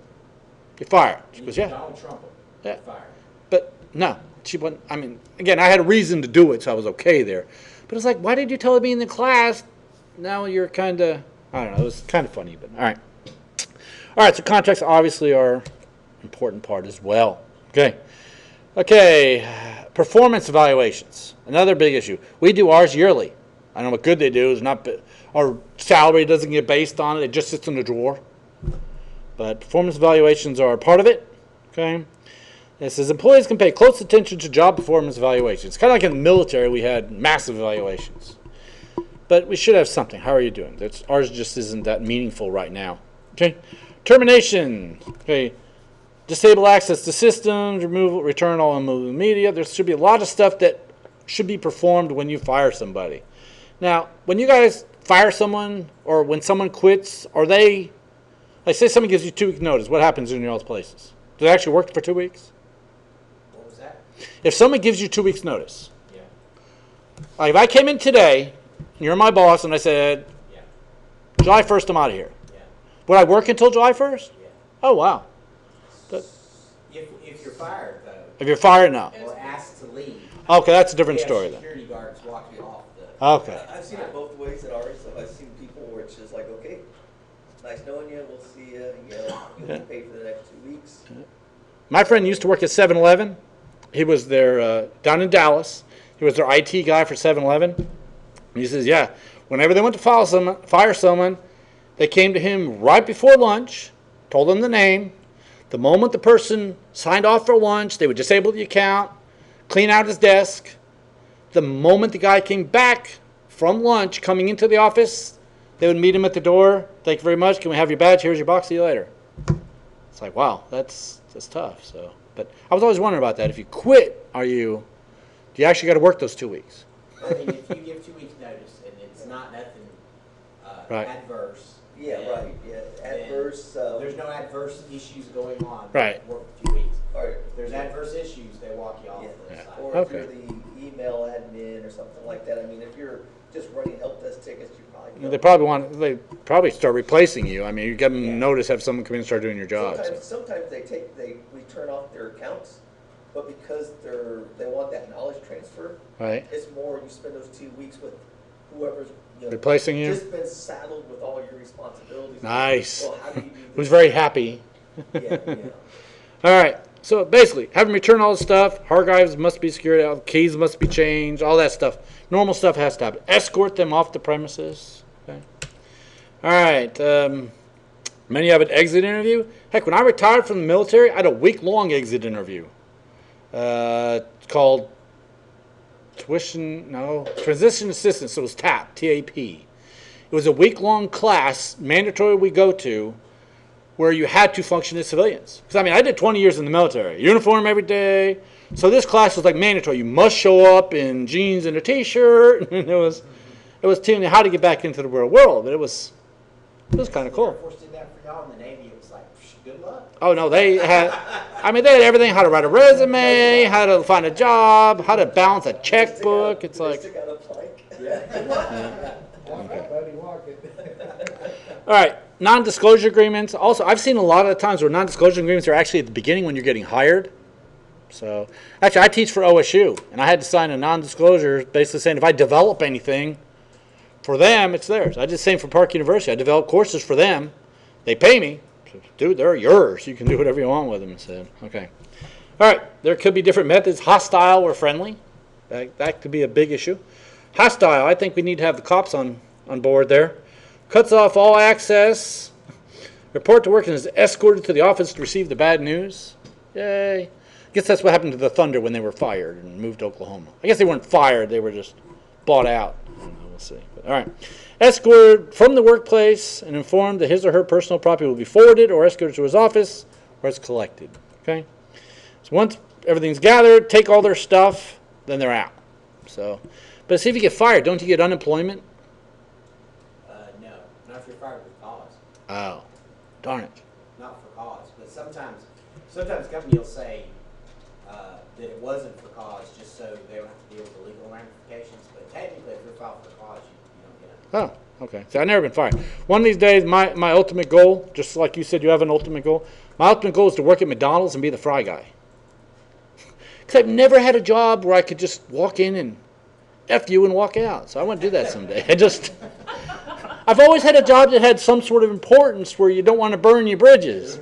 you're fired. She goes, yeah. Donald Trump Yeah. fired. But no, she wasn't. I mean, again, I had a reason to do it, so I was okay there. But it's like, why did you tell me in the class? Now you're kind of, I don't know, it was kind of funny, but all right. All right, so contracts obviously are an important part as well. Okay, performance evaluations, another big issue. We do ours yearly. I don't know what good they do. It's not, our salary doesn't get based on it. It just sits in the drawer. But performance evaluations are a part of it. Okay. It says employees can pay close attention to job performance evaluations. It's kind of like in the military, we had massive evaluations. But we should have something. How are you doing? Ours just isn't that meaningful right now. Okay. Termination. Okay. Disable access to systems, removal, return all unmovable media. There should be a lot of stuff that should be performed when you fire somebody. Now, when you guys fire someone or when someone quits, are they, like say someone gives you 2 weeks notice, what happens in your all's places? Do they actually work for 2 weeks? What was that? If someone gives you 2 weeks notice, Yeah. like if I came in today, you're my boss, and I said, Yeah. July 1st, I'm out of here. Yeah. Would I work until July 1st? Yeah. Oh, wow. But If you're fired, though, if you're fired, no. or asked to leave, Okay, that's a different we have story then. security guards walk you off the. Okay. I've seen it both ways at ours, so I've seen people where it's just like, okay, nice knowing you, we'll see you, you'll Yeah. be paid for the next 2 weeks. My friend used to work at 7-Eleven. He was there down in Dallas. He was their IT guy for 7-Eleven. He says, yeah, whenever they went to fire someone, they came to him right before lunch, told him the name. The moment the person signed off for lunch, they would disable the account, clean out his desk. The moment the guy came back from lunch, coming into the office, they would meet him at the door. Thank you very much. Can we have your badge? Here's your box. See you later. It's like, wow, that's tough. So, but I was always wondering about that. If you quit, do you actually got to work those 2 weeks? I mean, if you give 2 weeks notice and it's not nothing Right. adverse. Yeah, then- right, yeah, adverse, There's no adverse issues going on. Right. Work for 2 weeks. or, If there's adverse issues, they walk you off yeah, the Yeah. side. or if Okay. you're the email admin or something like that, I mean, if you're just running help desk tickets, you probably. They probably start replacing you. I mean, you give them Yeah. notice, have someone come in and start doing your job. So. Sometimes we turn off their accounts, but because they want that knowledge transfer, Right. it's more, you spend those 2 weeks with whoever's, Replacing you? just been saddled with all your responsibilities. Nice. Well, how do you do Who's this? very happy. Yeah, yeah. All right. So basically, have them return all the stuff. Hard drives must be secured out. Keys must be changed. All that stuff. Normal stuff has to happen. Escort them off the premises. Okay. All right. Many have an exit interview. Heck, when I retired from the military, I had a week-long exit interview. Called Transition Assistance. So it was TAP, T-A-P. It was a week-long class, mandatory we go to, where you had to function as civilians. Because, I mean, I did 20 years in the military. Uniform every day. So this class was like mandatory. You must show up in jeans and a T-shirt. And it was teaching you how to get back into the real world. But it was kind of Air cool. Force did that for y'all in the Navy. It was like, good luck. Oh, no, they had everything, how to write a resume, how to find a job, how to balance a checkbook. It's like, Stick out a plank. okay. Buddy, walk it. All right, non-disclosure agreements. Also, I've seen a lot of times where non-disclosure agreements are actually at the beginning when you're getting hired. So, actually, I teach for OSU, and I had to sign a non-disclosure basically saying if I develop anything for them, it's theirs. I did the same for Park University. I developed courses for them. They pay me. So, dude, they're yours. You can do whatever you want with them. I said, okay. All right, there could be different methods. Hostile or friendly. That could be a big issue. Hostile, I think we need to have the cops on board there. Cuts off all access. Report to work and is escorted to the office to receive the bad news. Yay. I guess that's what happened to the Thunder when they were fired and moved to Oklahoma. I guess they weren't fired. They were just bought out. I don't know, we'll see. But, all right. Escorted from the workplace and informed that his or her personal property will be forwarded or escorted to his office where it's collected. Okay? So once everything's gathered, take all their stuff, then they're out. So, but see if you get fired. Don't you get unemployment? No, not if you're fired with cause. Oh, darn it. Not for cause, but sometimes company will say that it wasn't for cause just so they don't have to deal with the legal ramifications. But technically, if you're filed for cause, you don't get it. Oh, okay. See, I've never been fired. One of these days, my ultimate goal, just like you said you have an ultimate goal, my ultimate goal is to work at McDonald's and be the fry guy. Because I've never had a job where I could just walk in and F you and walk out. So I want to do that someday. I've always had a job that had some sort of importance where you don't want to burn your bridges.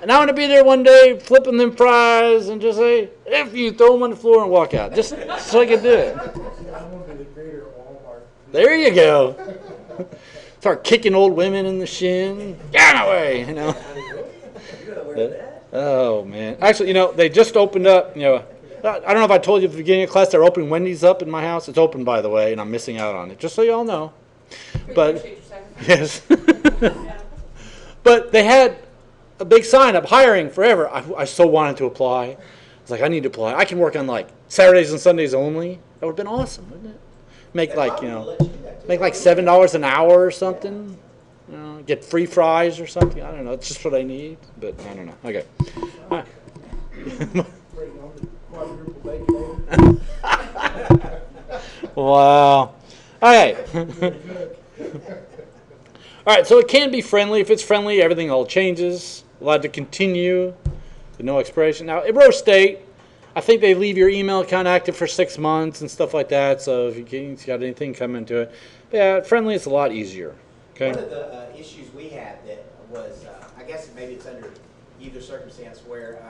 And I want to be there one day flipping them fries and just say, F you, throw them on the floor and walk out. Just so I can do it. I want to be the greeter at Walmart. There you go. Start kicking old women in the shin. Get out of the way, you know. You're gonna wear that? Oh, man. Actually, they just opened up, I don't know if I told you at the beginning of class, they're opening Wendy's up in my house. It's open, by the way, and I'm missing out on it, just so you all know. But, Appreciate your sacrifice. yes. But they had a big sign up, hiring forever. I so wanted to apply. I was like, I need to apply. I can work on, Saturdays and Sundays only. That would have been awesome, wouldn't it? Make, They probably will let you do that, too. make $7 an hour or something. Get free fries or something. I don't know. It's just what I need, but I don't know. Okay. All right. Waiting on the quadruple bacon. Wow. Okay. All right, so it can be friendly. If it's friendly, everything all changes. Allowed to continue with no expiration. Now, at Rose State, I think they leave your email account active for 6 months and stuff like that, so if you got anything coming to it. But yeah, friendly is a lot easier. Okay. One of the issues we had that was, I guess maybe it's under either circumstance where,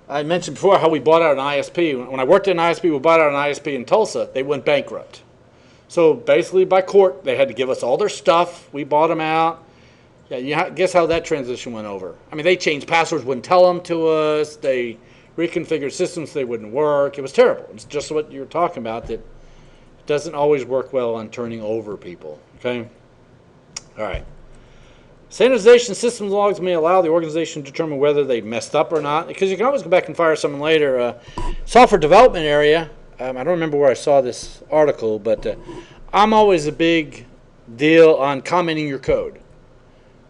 I mentioned before how we bought out an ISP. When I worked at an ISP, we bought out an ISP in Tulsa. They went bankrupt. So basically, by court, they had to give us all their stuff. We bought them out. Yeah, guess how that transition went over? I mean, they changed passwords, wouldn't tell them to us. They reconfigured systems, they wouldn't work. It was terrible. It's just what you're talking about, that it doesn't always work well on turning over people. Okay? All right. Sanitization systems logs may allow the organization to determine whether they messed up or not, because you can always go back and fire someone later. Software development area, I don't remember where I saw this article, but I'm always a big deal on commenting your code.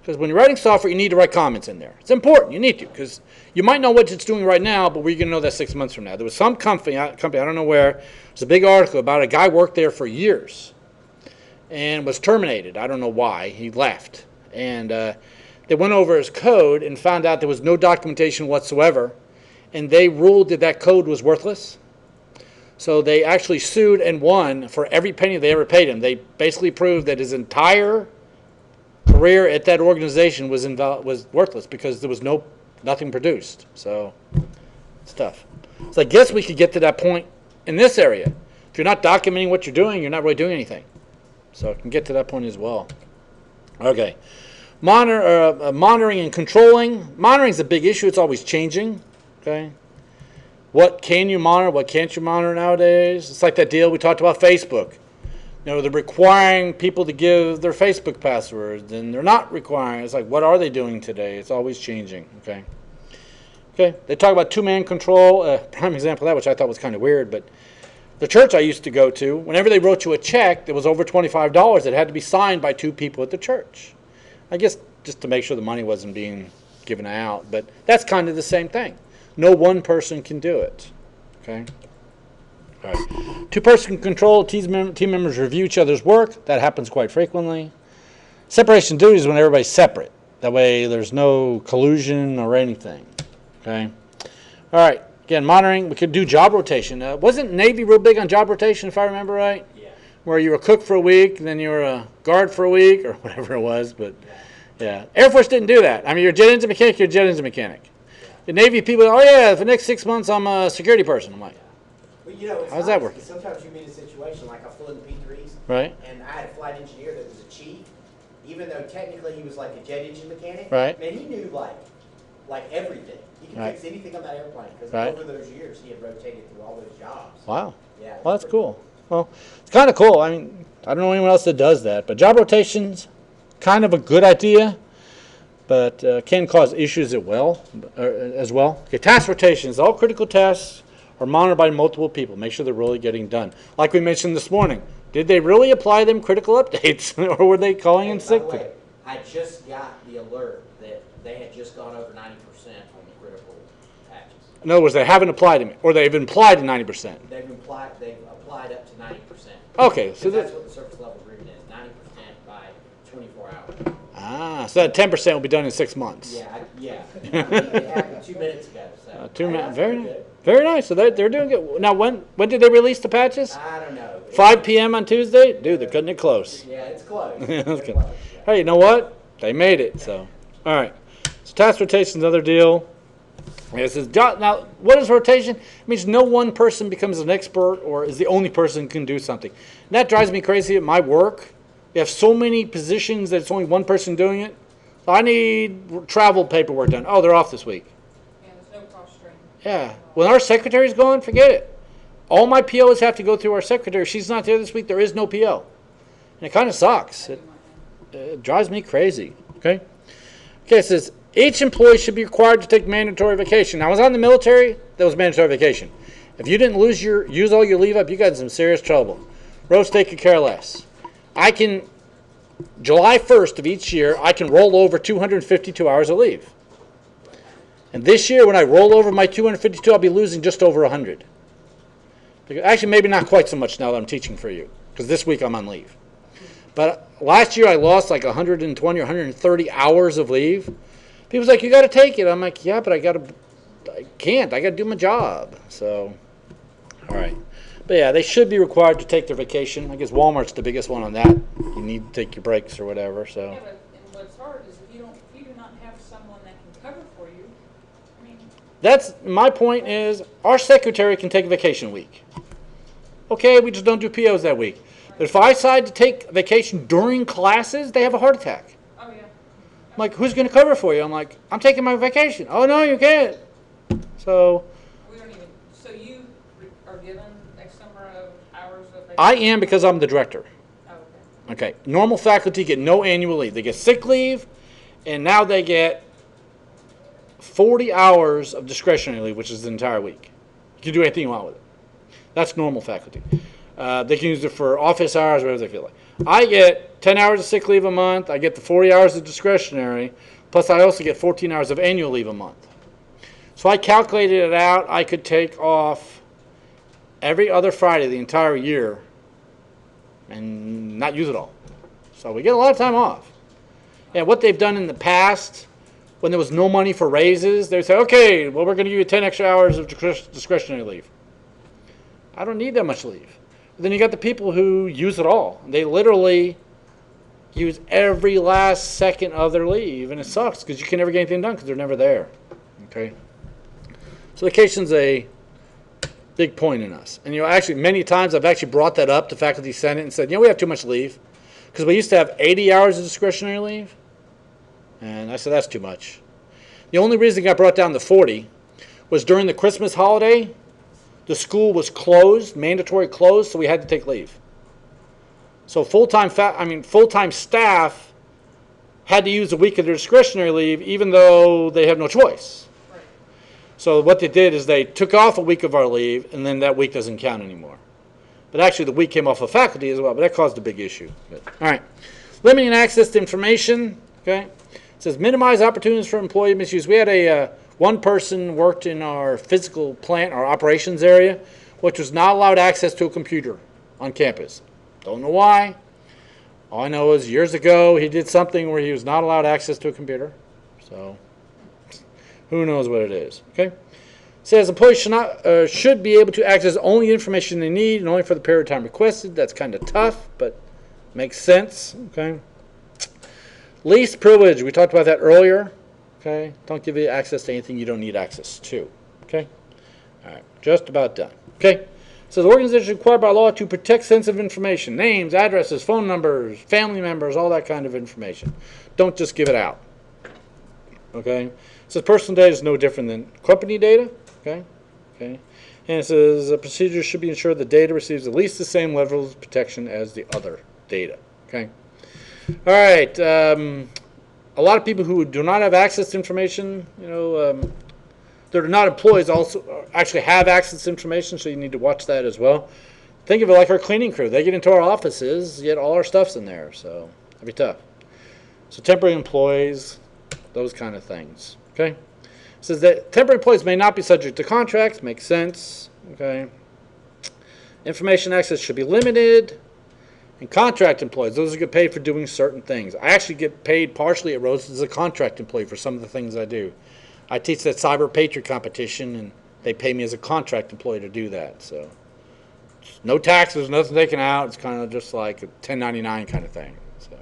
Because when you're writing software, you need to write comments in there. It's important. You need to, because you might know what it's doing right now, but we're going to know that 6 months from now. There was some company, I don't know where, there's a big article about a guy worked there for years and was terminated. I don't know why. He left. And they went over his code and found out there was no documentation whatsoever, and they ruled that that code was worthless. So they actually sued and won for every penny they ever paid him. They basically proved that his entire career at that organization was worthless because there was nothing produced. So it's tough. So I guess we could get to that point in this area. If you're not documenting what you're doing, you're not really doing anything. So it can get to that point as well. Okay. Monitoring and controlling. Monitoring is a big issue. It's always changing. Okay. What can you monitor? What can't you monitor nowadays? It's like that deal we talked about Facebook. They're requiring people to give their Facebook passwords, and they're not requiring. It's like, what are they doing today? It's always changing. Okay. Okay. They talk about two-man control. Prime example of that, which I thought was kind of weird, but the church I used to go to, whenever they wrote you a check that was over $25, it had to be signed by two people at the church. I guess just to make sure the money wasn't being given out, but that's kind of the same thing. No one person can do it. Okay. All right. Two-person control. Team members review each other's work. That happens quite frequently. Separation of duties when everybody's separate. That way there's no collusion or anything. Okay. All right. Again, monitoring. We could do job rotation. Wasn't Navy real big on job rotation, if I remember right? Yeah. Where you were a cook for a week, and then you were a guard for a week, or whatever it was. But yeah, Air Force didn't do that. I mean, you're a jet engine mechanic. You're a jet engine mechanic. The Navy people, oh yeah, for the next 6 months I'm a security person. I'm like, Well, you know, it's how's that nice, work? 'cause sometimes you meet a situation like I flew in the P3s, right, and I had a flight engineer that was a chief, even though technically he was like a jet engine mechanic. Right. Man, he knew like everything. He could Right. fix anything on that airplane because Right. over those years he had rotated through all those jobs. wow. Yeah. it Well, was that's pretty cool. Well, it's kind of cool. I mean, I don't know anyone else that does that, but job rotations, kind of a good idea, but can cause issues as well. Okay, task rotations. All critical tasks are monitored by multiple people. Make sure they're really getting done. Like we mentioned this morning, did they really apply them critical updates, or were they calling in By the sick? way, I just got the alert that they had just gone over 90% on the critical patches. In other words, they haven't applied them, or they've applied to 90%. They've applied up to 90%. Okay, so Because that's what the surface level agreement is, 90% by 24 hours. so that 10% will be done in 6 months. Yeah. It happened 2 minutes ago, so. 2 minutes. That's Very pretty nice. good. Very nice. So they're doing good. Now, when did they release the patches? I don't know. 5 p.m. on Tuesday? Dude, they're cutting it close. Yeah, it's close. That's They're good. close, yeah. Hey, you know what? They made it. So, all right. So task rotation's another deal. Yeah, it says, now, what is rotation? It means no one person becomes an expert or is the only person who can do something. And that drives me crazy at my work. We have so many positions that it's only one person doing it. So I need travel paperwork done. Oh, they're off this week. Yeah, there's no cross training. Yeah. When our secretary's gone, forget it. All my POs have to go through our secretary. If she's not there this week, there is no PO. And it kind of sucks. It drives me crazy. Okay? Okay, it says, each employee should be required to take mandatory vacation. Now, I was on the military, that was mandatory vacation. If you didn't use all your leave up, you got in some serious trouble. Road State could care less. July 1st of each year, I can roll over 252 hours of leave. And this year, when I roll over my 252, I'll be losing just over 100. Actually, maybe not quite so much now that I'm teaching for you, because this week I'm on leave. But last year, I lost like 120 or 130 hours of leave. People's like, you got to take it. I'm like, yeah, but I can't. I got to do my job. So, all right. But yeah, they should be required to take their vacation. I guess Walmart's the biggest one on that. You need to take your breaks or whatever. Yeah, So but and what's hard is if you do not have someone that can cover for you, I mean, that's my point. Is our secretary can take a vacation week. Okay, we just don't do POs that week. But if I decide to take vacation during classes, they have a heart attack. oh yeah. I'm like, who's going to cover for you? I'm like, I'm taking my vacation. Oh no, you can't. So We don't even, so you are given X number of hours of vacation? I am because I'm the director. Oh, okay. Okay, normal faculty get no annual leave. They get sick leave, and now they get 40 hours of discretionary leave, which is the entire week. You can do anything you want with it. That's normal faculty. They can use it for office hours, whatever they feel like. I get 10 hours of sick leave a month. I get the 40 hours of discretionary, plus I also get 14 hours of annual leave a month. So I calculated it out. I could take off every other Friday the entire year and not use it all. So we get a lot of time off. And what they've done in the past, when there was no money for raises, they say, okay, well, we're going to give you 10 extra hours of discretionary leave. I don't need that much leave. But then you got the people who use it all. They literally use every last second of their leave, and it sucks because you can never get anything done because they're never there. Okay? So vacation's a big point in us. And, actually, many times I've actually brought that up to Faculty Senate and said, we have too much leave because we used to have 80 hours of discretionary leave. And I said, that's too much. The only reason it got brought down to 40 was during the Christmas holiday, the school was closed, mandatory closed, so we had to take leave. So full-time staff had to use a week of their discretionary leave, even though they have no choice. Right. So what they did is they took off a week of our leave, and then that week doesn't count anymore. But actually, the week came off of faculty as well, but that caused a big issue. But, all right. Limiting access to information. Okay. It says minimize opportunities for employee misuse. We had one person worked in our physical plant, our operations area, which was not allowed access to a computer on campus. Don't know why. All I know is years ago he did something where he was not allowed access to a computer. So who knows what it is. Okay. It says employees should be able to access only information they need and only for the period of time requested. That's kind of tough, but makes sense. Okay. Least privilege. We talked about that earlier. Okay. Don't give you access to anything you don't need access to. Okay. All right. Just about done. Okay. So the organization is required by law to protect sensitive information, names, addresses, phone numbers, family members, all that kind of information. Don't just give it out. Okay? It says personal data is no different than company data. Okay? Okay. And it says a procedure should be ensured the data receives at least the same level of protection as the other data. Okay? All right. A lot of people who do not have access to information, they're not employees, also actually have access to information, so you need to watch that as well. Think of it like our cleaning crew. They get into our offices, yet all our stuff's in there, so that'd be tough. So temporary employees, those kind of things. Okay? It says that temporary employees may not be subject to contracts. Makes sense. Okay? Information access should be limited. And contract employees, those who get paid for doing certain things. I actually get paid partially at Rhodes as a contract employee for some of the things I do. I teach that Cyber Patriot competition, and they pay me as a contract employee to do that. So, no taxes, nothing taken out. It's kind of just like a 1099 kind of thing. So,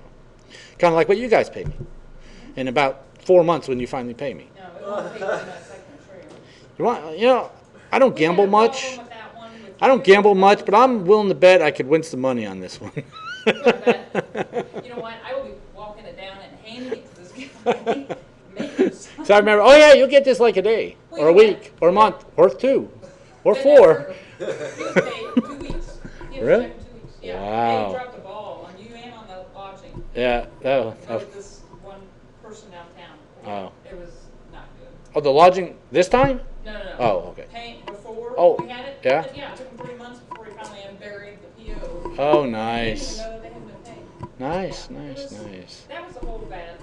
kind of like what you guys pay me. In about 4 months when you finally pay me. No, it won't take you that second tree. I don't gamble much. I don't gamble much, but I'm willing to bet I could win some money on this one. You know what? I will be walking it down and handing it to this guy. So I remember, oh yeah, you'll get this like a day, or a week, or a month, or 2, or 4. He was paid 2 weeks. He was Really? paid 2 weeks. Yeah. Wow. And he dropped the ball on you and on the lodging. Yeah. With this one person downtown. Oh. It was not good. Oh, the lodging this time? No. Oh, okay. Paying before Oh, we had it. yeah? Yeah, it took him 3 months before he finally unburied the PO. Oh, He nice. didn't even know that they hadn't been paid. Nice. That was a whole bad.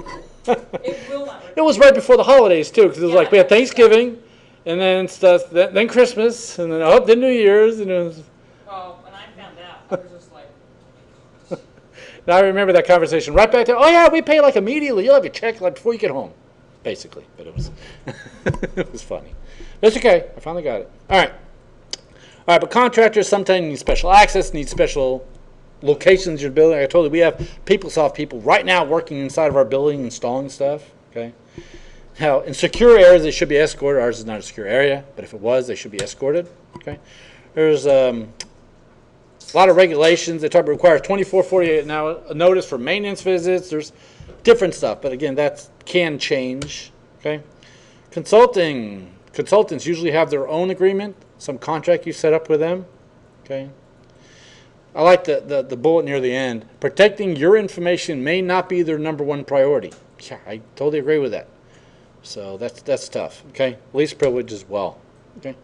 It will not. It was right before the holidays too, because it was Yeah. like we had Thanksgiving, and then stuff, then Christmas, and then New Year's, and it was. Well, when I found out, I was just like, Now I remember that conversation right back to. Oh yeah, we pay like immediately. You'll have your check like before you get home, basically. But it was, it was funny. That's okay. I finally got it. All right. But contractors sometimes need special access, need special locations in your building. Like I told you, we have PeopleSoft people right now working inside of our building installing stuff. Okay. Now, in secure areas, they should be escorted. Ours is not a secure area, but if it was, they should be escorted. Okay. There's a lot of regulations. They talk about requires 24, 48 now notice for maintenance visits. There's different stuff, but again, that can change. Okay. Consultants usually have their own agreement, some contract you set up with them. Okay. I like the bullet near the end. Protecting your information may not be their number one priority. Yeah, I totally agree with that. So that's tough. Okay, least privilege as well. Okay,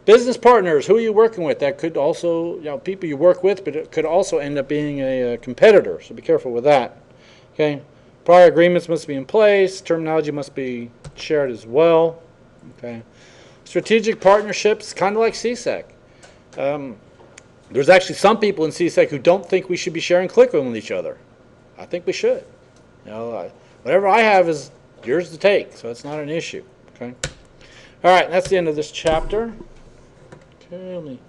business partners. Who are you working with? That could also, people you work with, but it could also end up being a competitor. So be careful with that. Okay, prior agreements must be in place. Terminology must be shared as well. Okay, strategic partnerships, kind of like CSEC. There's actually some people in CSEC who don't think we should be sharing ClickRoom with each other. I think we should. Whatever I have is yours to take, so it's not an issue. Okay. All right, that's the end of this chapter. Okay, let me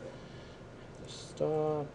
stop.